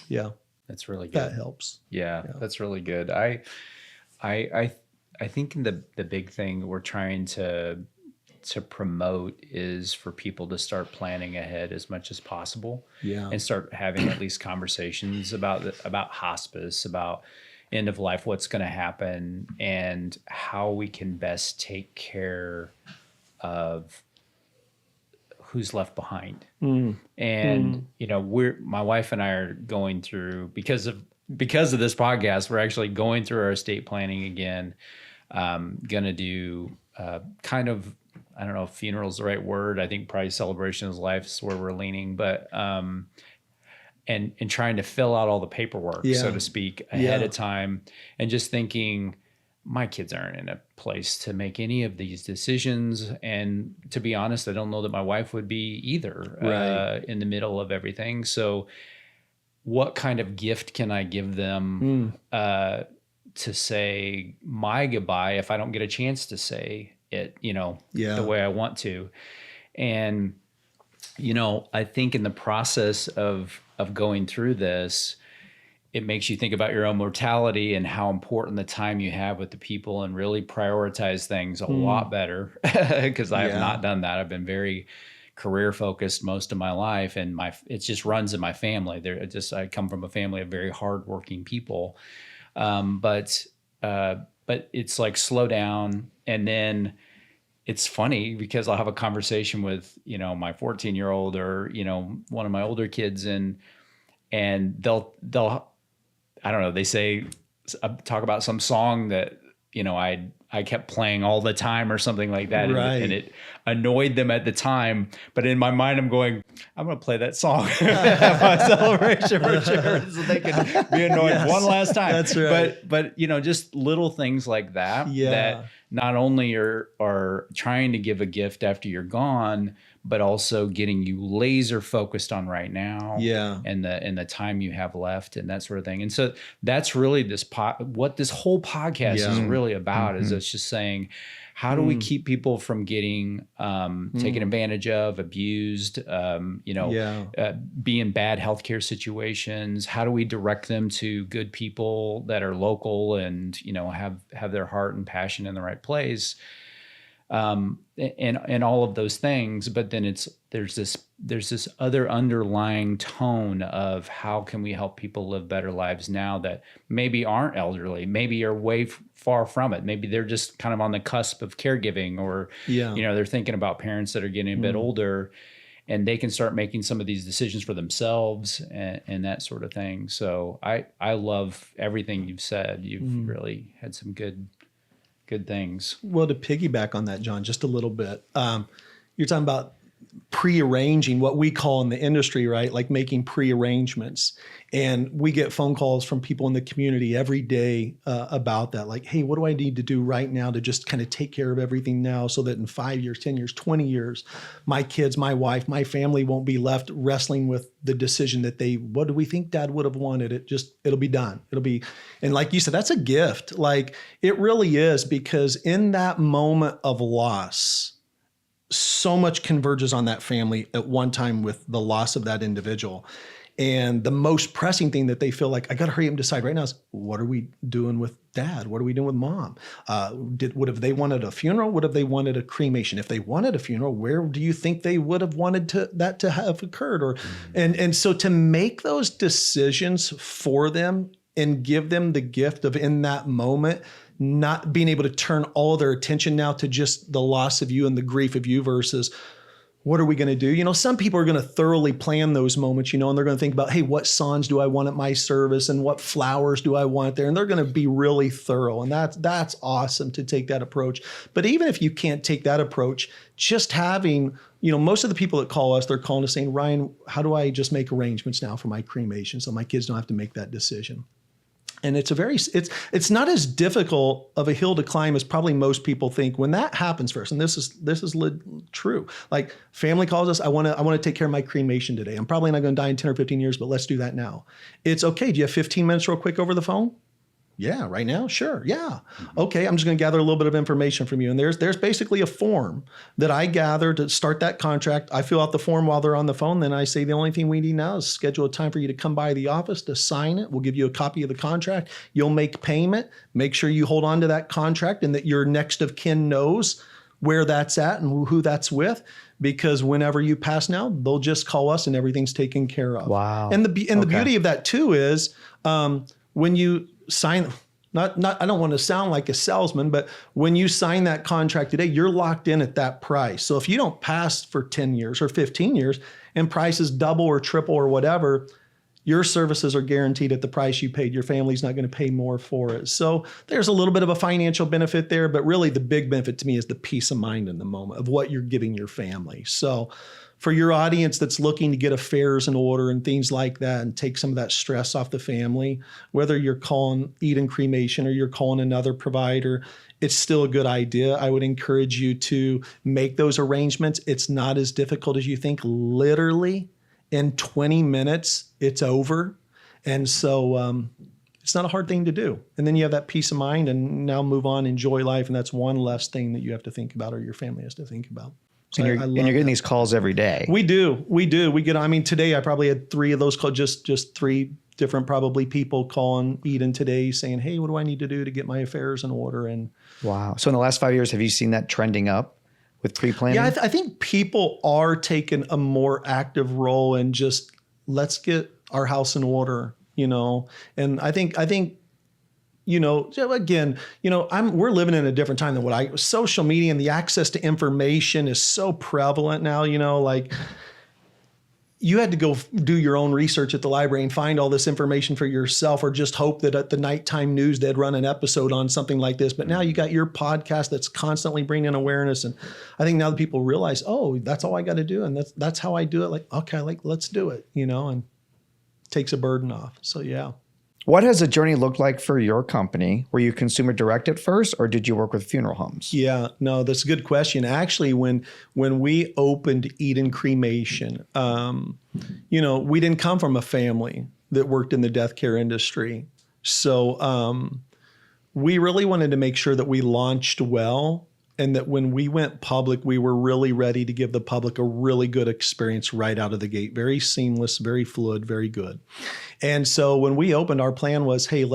Yeah. That's really good. That helps. Yeah, that's really good. I think the big thing we're trying to promote is for people to start planning ahead as much as possible. Yeah. And start having at least conversations about hospice, about end of life, what's going to happen, and how we can best take care of who's left behind. And my wife and I are going through, because of this podcast, we're actually going through our estate planning again. Gonna do kind of, I don't know if funeral is the right word. I think probably celebration of life is where we're leaning, but and trying to fill out all the paperwork, so to speak, ahead of time, and just thinking, my kids aren't in a place to make any of these decisions. And to be honest, I don't know that my wife would be either, in the middle of everything. So what kind of gift can I give them to say my goodbye if I don't get a chance to say it, Yeah. the way I want to. And, I think in the process of going through this, it makes you think about your own mortality and how important the time you have with the people, and really prioritize things a lot better, because I have not done that. I've been very career focused most of my life, and it just runs in my family. I come from a family of very hardworking people. But it's like slow down. And then it's funny because I'll have a conversation with, my 14-year-old or, one of my older kids, and they'll, I don't know, they say, talk about some song that, I kept playing all the time or something like that. Right. And it annoyed them at the time. But in my mind, I'm going, I'm going to play that song at my celebration for sure, so they can be annoyed one last time. That's right. But just little things like that, that not only are trying to give a gift after you're gone, but also getting you laser focused on right now, and the time you have left, and that sort of thing. And so that's really what this whole podcast is really about. Is it's just saying, how do we keep people from getting taken advantage of, abused, be in bad healthcare situations? How do we direct them to good people that are local and have their heart and passion in the right place? And all of those things, but then there's this other underlying tone of how can we help people live better lives now that maybe aren't elderly, maybe are way far from it. Maybe they're just kind of on the cusp of caregiving, or, they're thinking about parents that are getting a bit older, and they can start making some of these decisions for themselves and that sort of thing. So I love everything you've said. You've really had some good things. Well, to piggyback on that, John, just a little bit, you're talking about prearranging, what we call in the industry, right? Like making prearrangements. And we get phone calls from people in the community every day about that. Like, hey, what do I need to do right now to just kind of take care of everything now, so that in 5 years, 10 years, 20 years, my kids, my wife, my family won't be left wrestling with the decision that what do we think Dad would have wanted? It'll be done. And like you said, that's a gift. Like, it really is, because in that moment of loss, so much converges on that family at one time with the loss of that individual. And the most pressing thing that they feel like, I got to hurry up and decide right now is, what are we doing with Dad? What are we doing with Mom? Would have they wanted a funeral? Would have they wanted a cremation? If they wanted a funeral, where do you think they would have wanted that to have occurred? And so to make those decisions for them and give them the gift of, in that moment, not being able to turn all their attention now to just the loss of you and the grief of you versus, what are we going to do? Some people are going to thoroughly plan those moments, and they're going to think about, hey, what songs do I want at my service, and what flowers do I want there? And they're going to be really thorough. And that's awesome to take that approach. But even if you can't take that approach, just having, most of the people that call us, they're calling us saying, Ryan, how do I just make arrangements now for my cremation so my kids don't have to make that decision? And it's not as difficult of a hill to climb as probably most people think when that happens first. And this is true. Like, family calls us, I want to take care of my cremation today. I'm probably not going to die in 10 or 15 years, but let's do that now. It's okay. Do you have 15 minutes real quick over the phone? Yeah, right now? Sure. Yeah. Okay, I'm just going to gather a little bit of information from you. And there's basically a form that I gather to start that contract. I fill out the form while they're on the phone. Then I say, the only thing we need now is schedule a time for you to come by the office to sign it. We'll give you a copy of the contract. You'll make payment. Make sure you hold on to that contract and that your next of kin knows where that's at and who that's with. Because whenever you pass now, they'll just call us and everything's taken care of. Wow. And the beauty of that too is when you sign, I don't want to sound like a salesman, but when you sign that contract today, you're locked in at that price. So if you don't pass for 10 years or 15 years and prices double or triple or whatever, your services are guaranteed at the price you paid. Your family's not going to pay more for it. So there's a little bit of a financial benefit there, but really the big benefit to me is the peace of mind in the moment of what you're giving your family. So for your audience that's looking to get affairs in order and things like that and take some of that stress off the family, whether you're calling Eden Cremation or you're calling another provider, it's still a good idea. I would encourage you to make those arrangements. It's not as difficult as you think. Literally in 20 minutes, it's over. And so It's not a hard thing to do. And then you have that peace of mind and now move on, enjoy life. And that's one less thing that you have to think about or your family has to think about. So And you're getting these calls every day. We do. We get, I mean, today I probably had 3 of those calls, just 3 different probably people calling Eden today saying, hey, what do I need to do to get my affairs in order? And wow. So in the last 5 years, have you seen that trending up with pre-planning? yeah, I think people are taking a more active role in just let's get our house in order, and I think, again, we're living in a different time than social media and the access to information is so prevalent now, like you had to go do your own research at the library and find all this information for yourself, or just hope that at the nighttime news, they'd run an episode on something like this. But now you got your podcast that's constantly bringing awareness. And I think now that people realize, oh, that's all I got to do. And that's how I do it. Like, okay, let's do it, and takes a burden off. So, yeah. What has the journey looked like for your company? Were you consumer direct at first, or did you work with funeral homes? Yeah, no, that's a good question. Actually, when we opened Eden Cremation, we didn't come from a family that worked in the death care industry. So we really wanted to make sure that we launched well, and that when we went public, we were really ready to give the public a really good experience right out of the gate. Very seamless, very fluid, very good. And so when we opened, our plan was, hey, a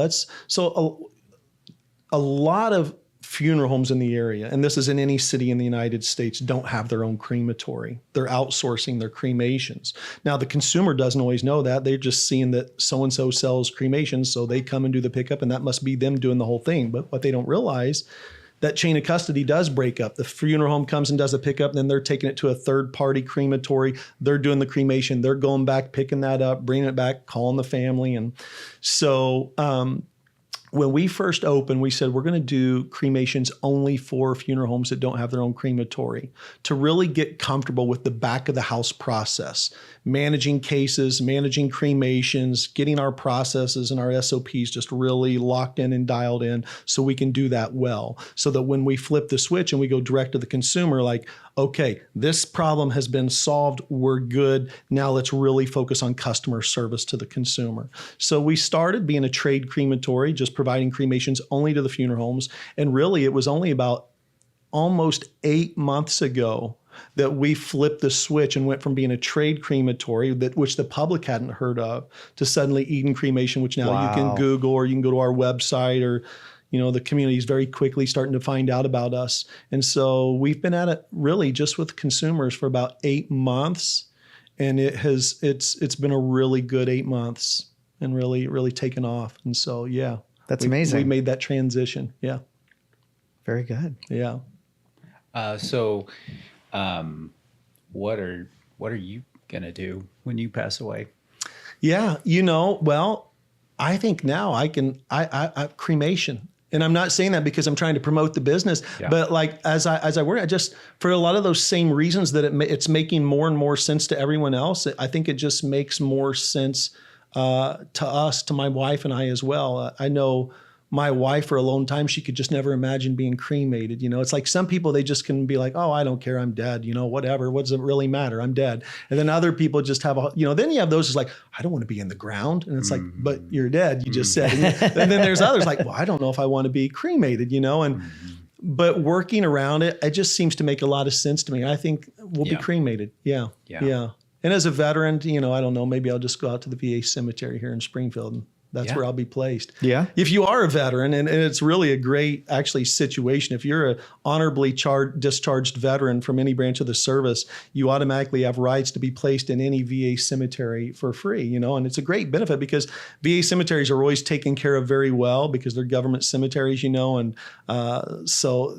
lot of funeral homes in the area, and this is in any city in the United States, don't have their own crematory. They're outsourcing their cremations. Now, the consumer doesn't always know that. They're just seeing that so-and-so sells cremations, so they come and do the pickup, and that must be them doing the whole thing. But what they don't realize, that chain of custody does break up. The funeral home comes and does a pickup, and then they're taking it to a third-party crematory. They're doing the cremation. They're going back, picking that up, bringing it back, calling the family. And so when we first opened, we said we're going to do cremations only for funeral homes that don't have their own crematory, to really get comfortable with the back of the house process, managing cases, managing cremations, getting our processes and our SOPs just really locked in and dialed in so we can do that well. So that when we flip the switch and we go direct to the consumer, like, okay, this problem has been solved, we're good. Now let's really focus on customer service to the consumer. So we started being a trade crematory, just providing cremations only to the funeral homes. And really, it was only about almost 8 months ago that we flipped the switch and went from being a trade crematory, which the public hadn't heard of, to suddenly Eden Cremation, which now you can Google, or you can go to our website, or the community is very quickly starting to find out about us. And so we've been at it really just with consumers for about 8 months, and it's been a really good 8 months and really, really taken off. And so, yeah. That's amazing. We made that transition. Yeah. Very good. Yeah. What are you going to do when you pass away? Yeah. Well, I think now I cremation. And I'm not saying that because I'm trying to promote the business, but like as I work, for a lot of those same reasons that it's making more and more sense to everyone else. I think it just makes more sense to us, to my wife and I as well. I know my wife, for a long time, she could just never imagine being cremated. It's like some people, they just can be like, oh, I don't care, I'm dead, whatever. What does it really matter? I'm dead. And then other people just have then you have those who's like, I don't want to be in the ground. And it's like, but you're dead, you just said. And then there's others like, well, I don't know if I want to be cremated, but working around it, it just seems to make a lot of sense to me. I think we'll be cremated. Yeah. And as a veteran, I don't know, maybe I'll just go out to the VA cemetery here in Springfield, and that's where I'll be placed. Yeah. If you are a veteran, and it's really a great actually situation. If you're an honorably discharged veteran from any branch of the service, you automatically have rights to be placed in any VA cemetery for free, and it's a great benefit because VA cemeteries are always taken care of very well because they're government cemeteries, and so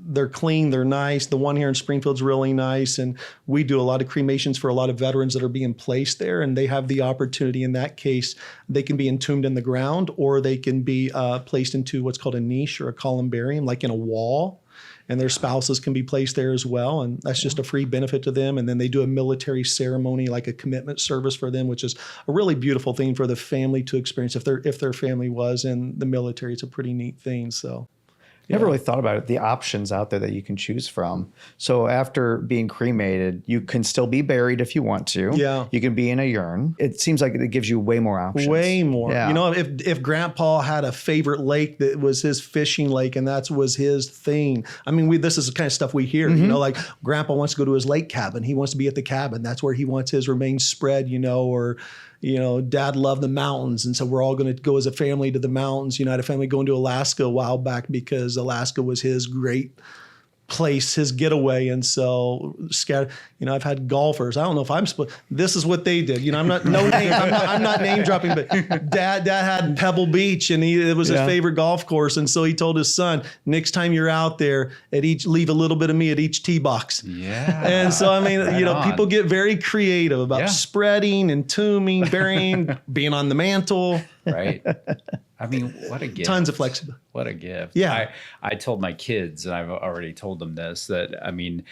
they're clean, they're nice. The one here in Springfield's really nice. And we do a lot of cremations for a lot of veterans that are being placed there. And they have the opportunity in that case, they can be entombed in the ground, or they can be placed into what's called a niche or a columbarium, like in a wall. And their spouses can be placed there as well. And that's just a free benefit to them. And then they do a military ceremony, like a commitment service for them, which is a really beautiful thing for the family to experience. If their family was in the military, it's a pretty neat thing. So. Never really thought about it, the options out there that you can choose from. So after being cremated, you can still be buried if you want to. Yeah. You can be in a urn. It seems like it gives you way more options. Way more. Yeah. You know, if Grandpa had a favorite lake that was his fishing lake and that was his thing. I mean, this is the kind of stuff we hear, you know, like Grandpa wants to go to his lake cabin. He wants to be at the cabin. That's where he wants his remains spread, you know, or, you know, Dad loved the mountains. And so we're all going to go as a family to the mountains. You know, I had a family going to Alaska a while back because Alaska was his great place, his getaway. And so scattered, you know, I've had golfers. I don't know if this is what they did. You know, I'm not name dropping, but dad had Pebble Beach and it was his favorite golf course. And so he told his son, next time you're out there leave a little bit of me at each tee box. Yeah. And so, I mean, you know, people get very creative about spreading, entombing, burying, being on the mantle. Right. I mean, what a gift. Tons of flexibility. What a gift. Yeah. I told my kids, and I've already told them this, that, I mean,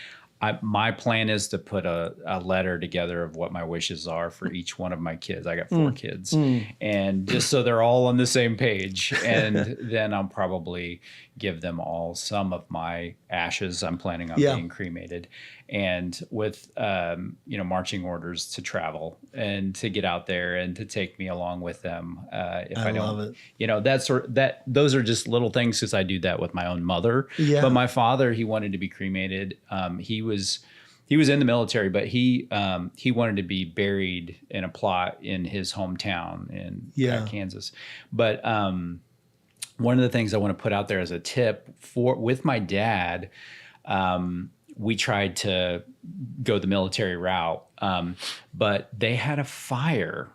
my plan is to put a letter together of what my wishes are for each one of my kids. I got 4 kids. And just so they're all on the same page. And then I'll probably give them all some of my ashes. I'm planning on being cremated. And with, you know, marching orders to travel and to get out there and to take me along with them. If I don't, love it. You know, those are just little things, because I do that with my own mother. Yeah. But my father, he wanted to be cremated. He was in the military, but he wanted to be buried in a plot in his hometown in Kansas. But one of the things I want to put out there as a tip with my dad, we tried to go the military route, but they had a fire,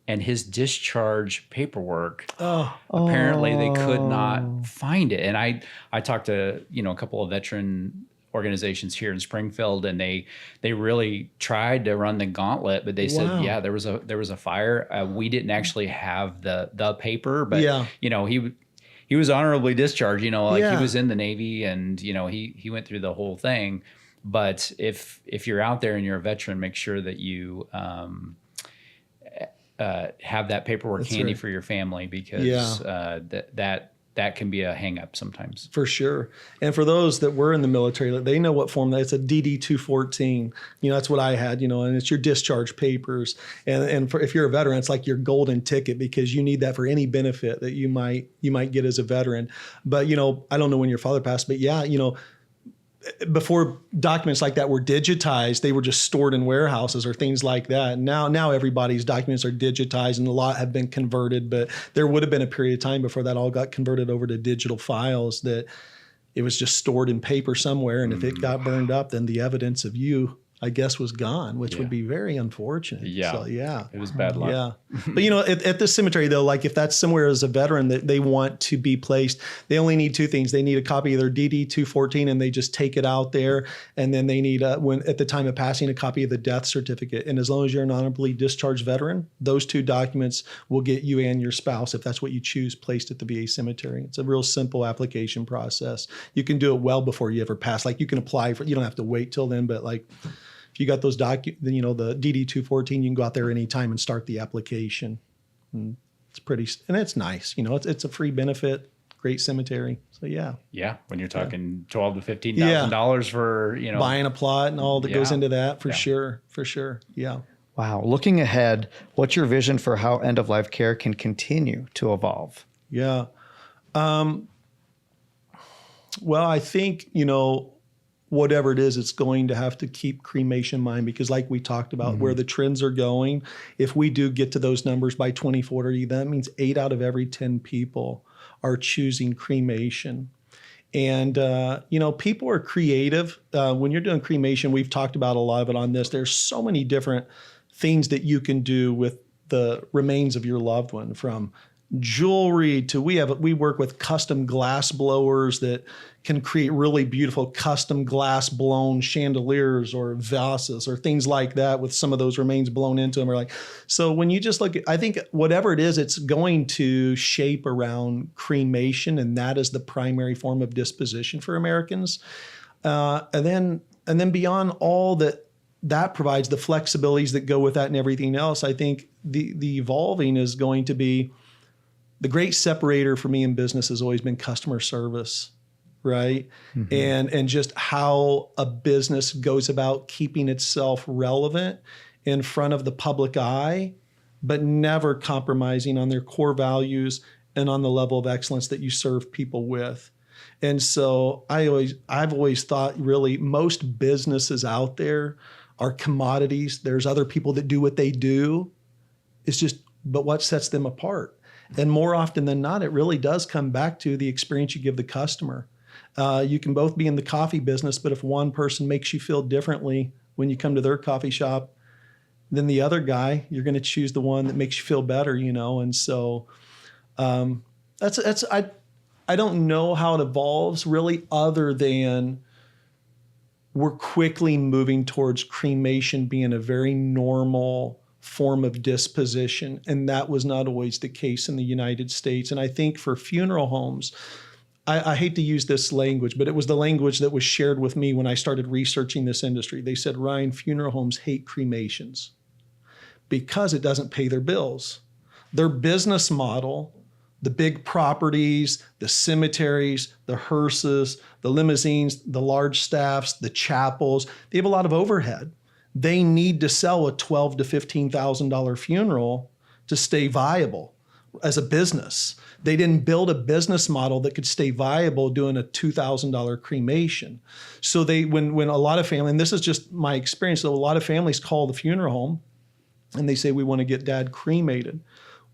and his discharge paperwork, apparently they could not find it. And I talked to, you know, a couple of veteran organizations here in Springfield, and they really tried to run the gauntlet, but they said, there was a fire. We didn't actually have the paper, but you know, he was honorably discharged, you know, like he was in the Navy, and, you know, he went through the whole thing. But if you're out there and you're a veteran, make sure that you have that paperwork handy for your family, because that can be a hang up sometimes. For sure. And for those that were in the military, they know what form that is. It's a DD-214. You know, that's what I had, you know, and it's your discharge papers. And if you're a veteran, it's like your golden ticket, because you need that for any benefit that you might get as a veteran. But, you know, I don't know when your father passed, but you know, before documents like that were digitized, they were just stored in warehouses or things like that. Now everybody's documents are digitized, and a lot have been converted, but there would have been a period of time before that all got converted over to digital files, that it was just stored in paper somewhere. And if it got burned up, then the evidence of you, I guess, was gone, which would be very unfortunate. Yeah. So, it was bad luck. Yeah. But, you know, at this cemetery, though, like if that's somewhere as a veteran that they want to be placed, they only need 2 things. They need a copy of their DD-214, and they just take it out there. And then they need, at the time of passing, a copy of the death certificate. And as long as you're an honorably discharged veteran, those 2 documents will get you and your spouse, if that's what you choose, placed at the VA cemetery. It's a real simple application process. You can do it well before you ever pass. Like, you can apply for, you don't have to wait till then, but like, you got those then, you know, the DD-214, you can go out there anytime and start the application. And it's nice. You know, it's a free benefit, great cemetery. So when you're talking $12,000 to $15,000 for, you know, buying a plot and all that goes into that, for sure. Yeah. Wow. Looking ahead, what's your vision for how end of life care can continue to evolve? Yeah. Well, I think, you know, whatever it is, it's going to have to keep cremation in mind, because like we talked about, where the trends are going, if we do get to those numbers by 2040, that means 8 out of every 10 people are choosing cremation. And, you know, people are creative. When you're doing cremation, we've talked about a lot of it on this. There's so many different things that you can do with the remains of your loved one, from jewelry to we work with custom glass blowers that can create really beautiful custom glass blown chandeliers or vases or things like that, with some of those remains blown into them. So when you just look at, I think whatever it is, it's going to shape around cremation, and that is the primary form of disposition for Americans. And then beyond all that provides, the flexibilities that go with that and everything else, I think the evolving is going to be, the great separator for me in business has always been customer service. right? And just how a business goes about keeping itself relevant in front of the public eye, but never compromising on their core values and on the level of excellence that you serve people with. And so I've always thought really most businesses out there are commodities. There's other people that do what they do. It's just, but what sets them apart? And more often than not, it really does come back to the experience you give the customer. You can both be in the coffee business, but if one person makes you feel differently when you come to their coffee shop than the other guy, you're going to choose the one that makes you feel better, you know? And so I don't know how it evolves really, other than we're quickly moving towards cremation being a very normal form of disposition. And that was not always the case in the United States. And I think for funeral homes, I hate to use this language, but it was the language that was shared with me when I started researching this industry. They said, Ryan, funeral homes hate cremations because it doesn't pay their bills. Their business model, the big properties, the cemeteries, the hearses, the limousines, the large staffs, the chapels, they have a lot of overhead. They need to sell a $12,000 to $15,000 funeral to stay viable as a business. They didn't build a business model that could stay viable doing a $2,000 cremation. So when a lot of families, and this is just my experience, so a lot of families call the funeral home and they say, we want to get dad cremated.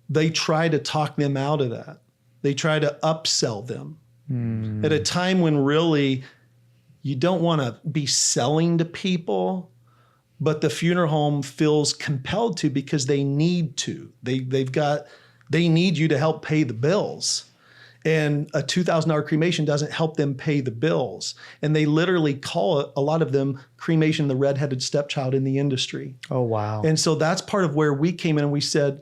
They try to talk them out of that. They try to upsell them at a time when really you don't want to be selling to people, but the funeral home feels compelled to because they need to. They need you to help pay the bills. And a $2,000 cremation doesn't help them pay the bills. And they literally call it, a lot of them, cremation the redheaded stepchild in the industry. Oh, wow. And so that's part of where we came in and we said,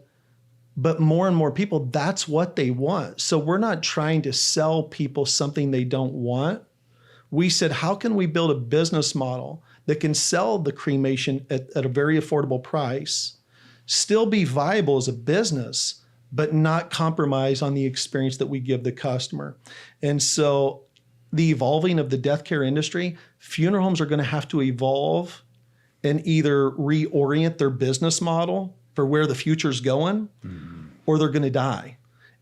but more and more people, that's what they want. So we're not trying to sell people something they don't want. We said, how can we build a business model that can sell the cremation at a very affordable price, still be viable as a business, but not compromise on the experience that we give the customer? And so the evolving of the death care industry, funeral homes are going to have to evolve and either reorient their business model for where the future's going, or they're going to die.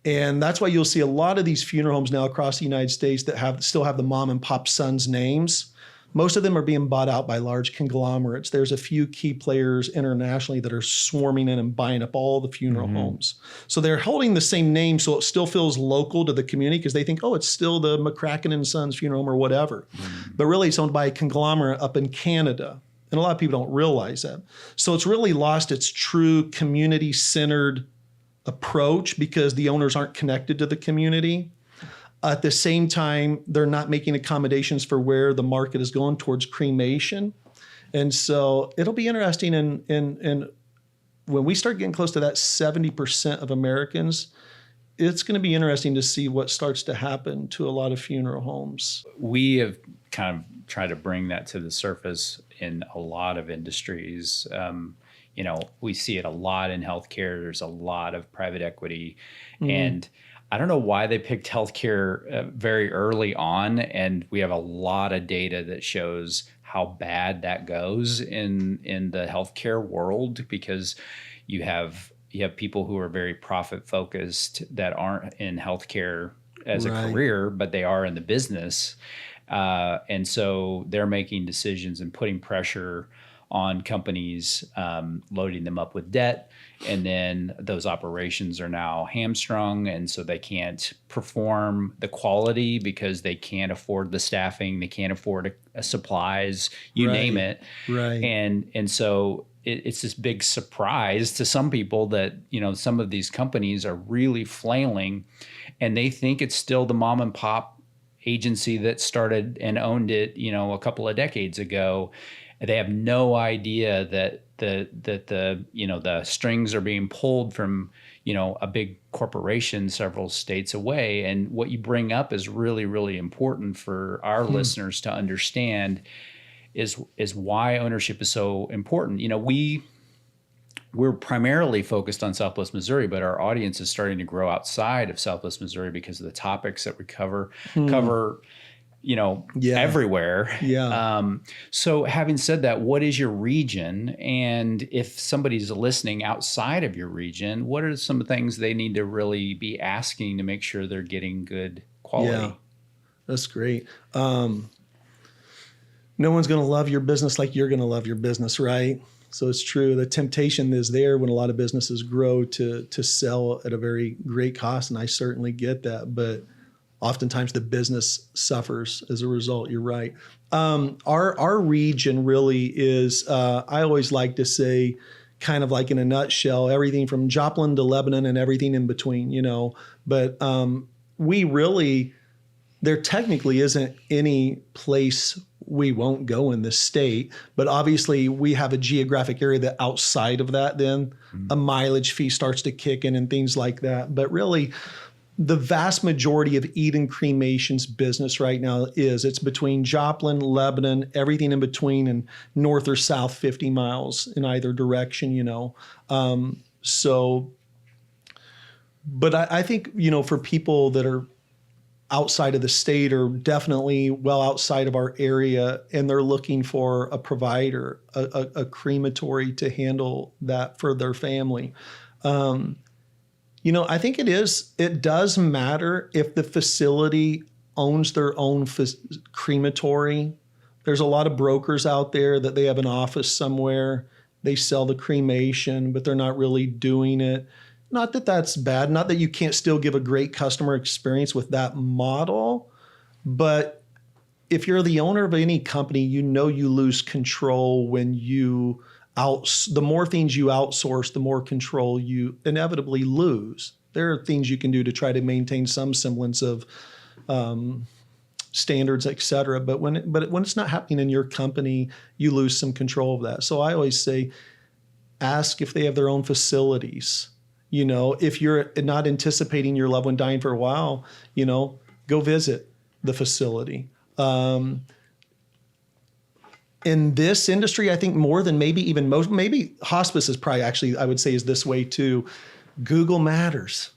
And that's why you'll see a lot of these funeral homes now across the United States that still have the mom and pop sons' names. Most of them are being bought out by large conglomerates. There's a few key players internationally that are swarming in and buying up all the funeral homes. So they're holding the same name, so it still feels local to the community because they think, oh, it's still the McCracken and Sons funeral home or whatever. But really it's owned by a conglomerate up in Canada. And a lot of people don't realize that. So it's really lost its true community-centered approach because the owners aren't connected to the community. At the same time, they're not making accommodations for where the market is going towards cremation. And so it'll be interesting. And when we start getting close to that 70% of Americans, it's going to be interesting to see what starts to happen to a lot of funeral homes. We have kind of tried to bring that to the surface in a lot of industries. We see it a lot in healthcare. There's a lot of private equity. And I don't know why they picked healthcare very early on. And we have a lot of data that shows how bad that goes in the healthcare world, because you have people who are very profit focused that aren't in healthcare as a career, but they are in the business. And so they're making decisions and putting pressure on companies, loading them up with debt. And then those operations are now hamstrung. And so they can't perform the quality because they can't afford the staffing. They can't afford supplies, you name it. Right. And so it's this big surprise to some people that, some of these companies are really flailing and they think it's still the mom and pop agency that started and owned it, a couple of decades ago. They have no idea that the strings are being pulled from, a big corporation several states away. And what you bring up is really, really important for our listeners to understand is why ownership is so important. We're primarily focused on Southwest Missouri, but our audience is starting to grow outside of Southwest Missouri because of the topics that we cover everywhere. Yeah. So having said that, what is your region? And if somebody's listening outside of your region, what are some things they need to really be asking to make sure they're getting good quality? Yeah, that's great. No one's going to love your business like you're going to love your business, right? So it's true. The temptation is there when a lot of businesses grow to sell at a very great cost, and I certainly get that. But oftentimes the business suffers as a result. You're right. Our region really is, I always like to say, kind of like in a nutshell, everything from Joplin to Lebanon and everything in between, But there technically isn't any place we won't go in the state, but obviously we have a geographic area that outside of that, then a mileage fee starts to kick in and things like that. But really, the vast majority of Eden Cremation's business right now it's between Joplin, Lebanon, everything in between, and north or south 50 miles in either direction, But I think, for people that are outside of the state or definitely well outside of our area, and they're looking for a provider, a crematory to handle that for their family, I think it does matter if the facility owns their own crematory. There's a lot of brokers out there that they have an office somewhere. They sell the cremation, but they're not really doing it. Not that that's bad. Not that you can't still give a great customer experience with that model. But if you're the owner of any company, you lose control when the more things you outsource, the more control you inevitably lose. There are things you can do to try to maintain some semblance of standards, et cetera. But when it's not happening in your company, you lose some control of that. So I always say, ask if they have their own facilities. If you're not anticipating your loved one dying for a while, go visit the facility. In this industry, I think more than maybe hospice is probably actually, I would say, is this way too. Google matters.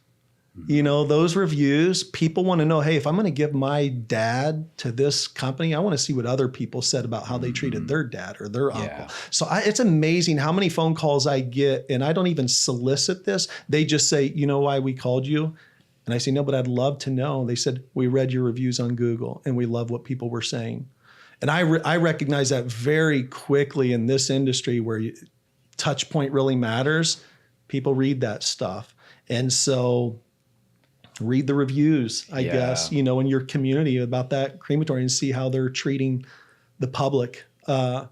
Those reviews, people want to know, hey, if I'm going to give my dad to this company, I want to see what other people said about how they treated their dad or their uncle. So it's amazing how many phone calls I get, and I don't even solicit this. They just say, you know why we called you? And I say, no, but I'd love to know. They said, we read your reviews on Google and we love what people were saying. And I recognize that very quickly in this industry where touch point really matters. People read that stuff. And so read the reviews, I guess, in your community about that crematory and see how they're treating the public. But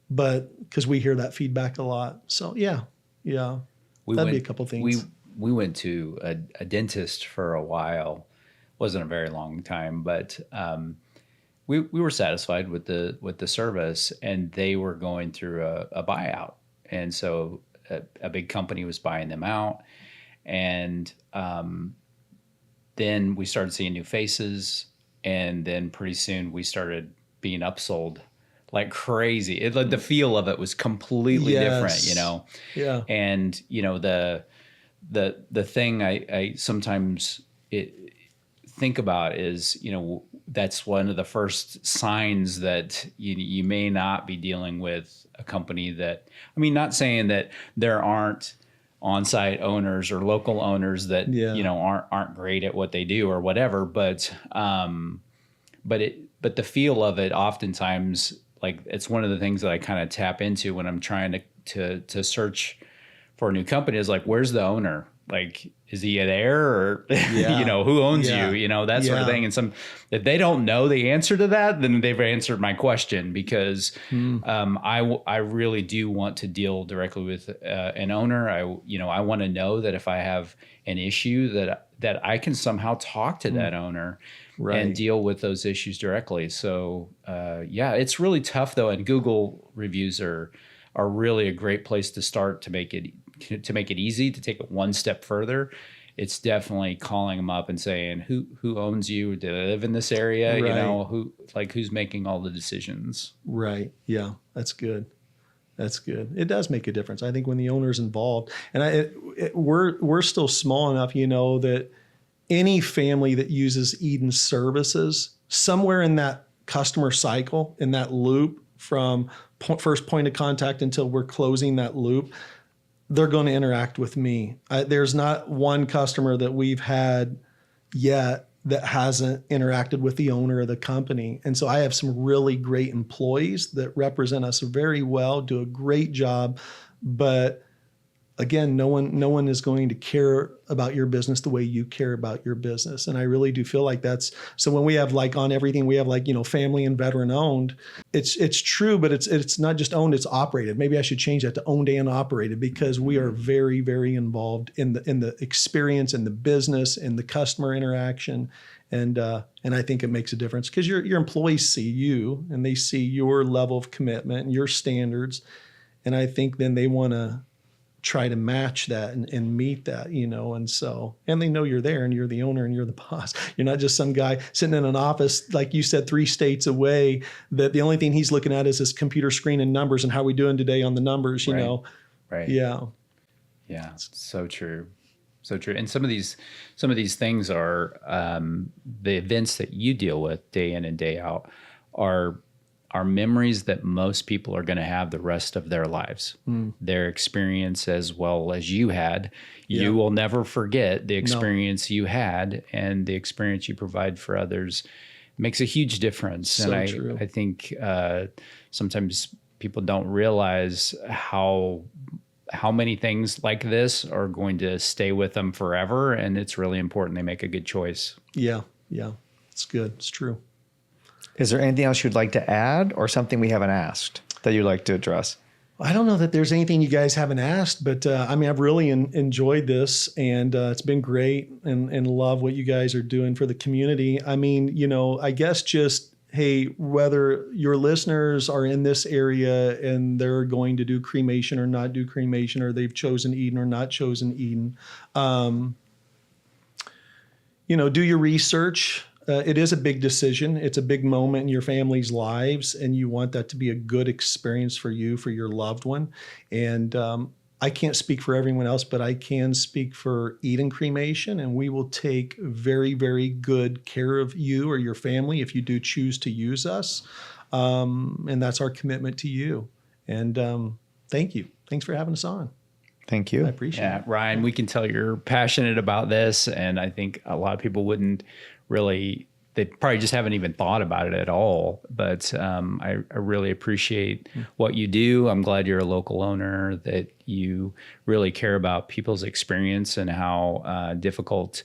because we hear that feedback a lot. So that'd be a couple things. We went to a dentist for a while. Wasn't a very long time, but we were satisfied with the service, and they were going through a buyout. And so a big company was buying them out. And then we started seeing new faces, and then pretty soon we started being upsold like crazy. The feel of it was completely different, Yeah. And the thing I sometimes think about is that's one of the first signs that you may not be dealing with a company that, not saying that there aren't on-site owners or local owners that aren't great at what they do or whatever, but the feel of it oftentimes, like, it's one of the things that I kind of tap into when I'm trying to search for a new company, is like, where's the owner? Like, is he there, or who owns you? That sort of thing. And if they don't know the answer to that, then they've answered my question, because I really do want to deal directly with an owner. I want to know that if I have an issue that I can somehow talk to that owner and deal with those issues directly. So it's really tough though, and Google reviews are really a great place to start to make it easy, to take it one step further. It's definitely calling them up and saying, who owns you? Do they live in this area? Who's making all the decisions? Right. Yeah, that's good. That's good. It does make a difference, I think, when the owner's involved. And we're still small enough, that any family that uses Eden services somewhere in that customer cycle, in that loop from first point of contact until we're closing that loop, they're going to interact with me. There's not one customer that we've had yet that hasn't interacted with the owner of the company. And so I have some really great employees that represent us very well, do a great job. But again, no one is going to care about your business the way you care about your business. And I really do feel like that's, so when we have like on everything, we have like, family and veteran owned, it's true, but it's not just owned, it's operated. Maybe I should change that to owned and operated, because we are very, very involved in the experience and the business and the customer interaction. And I think it makes a difference because your employees see you and they see your level of commitment and your standards. And I think then they want to try to match that and meet that, and they know you're there and you're the owner and you're the boss. You're not just some guy sitting in an office, like you said, 3 states away, that the only thing he's looking at is his computer screen and numbers and how we doing today on the numbers, you know? Right. Yeah. Yeah. So true. So true. And some of these things are, the events that you deal with day in and day out are memories that most people are going to have the rest of their lives. Their experience as well as you had. You will never forget the experience you had, and the experience you provide for others makes a huge difference. So and true. I think sometimes people don't realize how many things like this are going to stay with them forever. And it's really important they make a good choice. Yeah. It's good. It's true. Is there anything else you'd like to add or something we haven't asked that you'd like to address? I don't know that there's anything you guys haven't asked, but I've really enjoyed this, and it's been great, and love what you guys are doing for the community. I guess just, hey, whether your listeners are in this area and they're going to do cremation or not do cremation, or they've chosen Eden or not chosen Eden, do your research. It is a big decision. It's a big moment in your family's lives, and you want that to be a good experience for you, for your loved one. And I can't speak for everyone else, but I can speak for Eden Cremation, and we will take very, very good care of you or your family if you do choose to use us. And that's our commitment to you. And thank you. Thanks for having us on. Thank you. I appreciate it. Ryan, we can tell you're passionate about this, and I think a lot of people wouldn't really, they probably just haven't even thought about it at all. But I really appreciate what you do. I'm glad you're a local owner, that you really care about people's experience and how difficult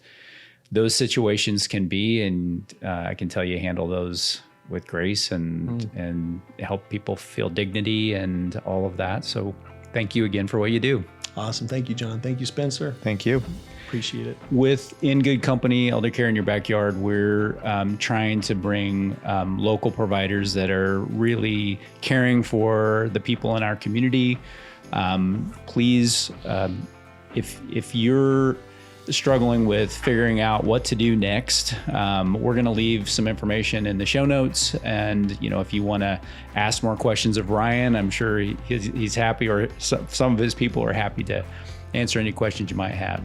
those situations can be. And I can tell you handle those with grace and help people feel dignity and all of that. So thank you again for what you do. Awesome. Thank you, John. Thank you, Spencer. Thank you. Appreciate it. With In Good Company, Elder Care in Your Backyard, we're trying to bring local providers that are really caring for the people in our community. Please, if you're struggling with figuring out what to do next, we're going to leave some information in the show notes. And, if you want to ask more questions of Ryan, I'm sure he's happy, or some of his people are happy to answer any questions you might have.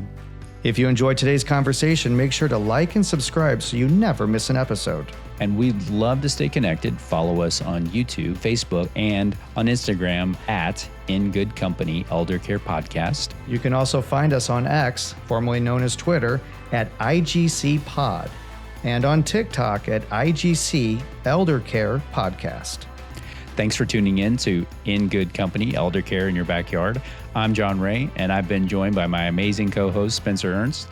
If you enjoyed today's conversation, make sure to like and subscribe so you never miss an episode. And we'd love to stay connected. Follow us on YouTube, Facebook, and on Instagram at In Good Company Elder Care Podcast. You can also find us on X, formerly known as Twitter, at IGC Pod, and on TikTok at IGC Elder Care Podcast. Thanks for tuning in to In Good Company Elder Care in Your Backyard. I'm John Ray, and I've been joined by my amazing co-host, Spencer Ernst.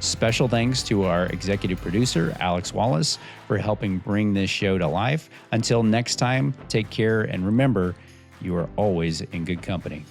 Special thanks to our executive producer, Alex Wallace, for helping bring this show to life. Until next time, take care, and remember, you are always in good company.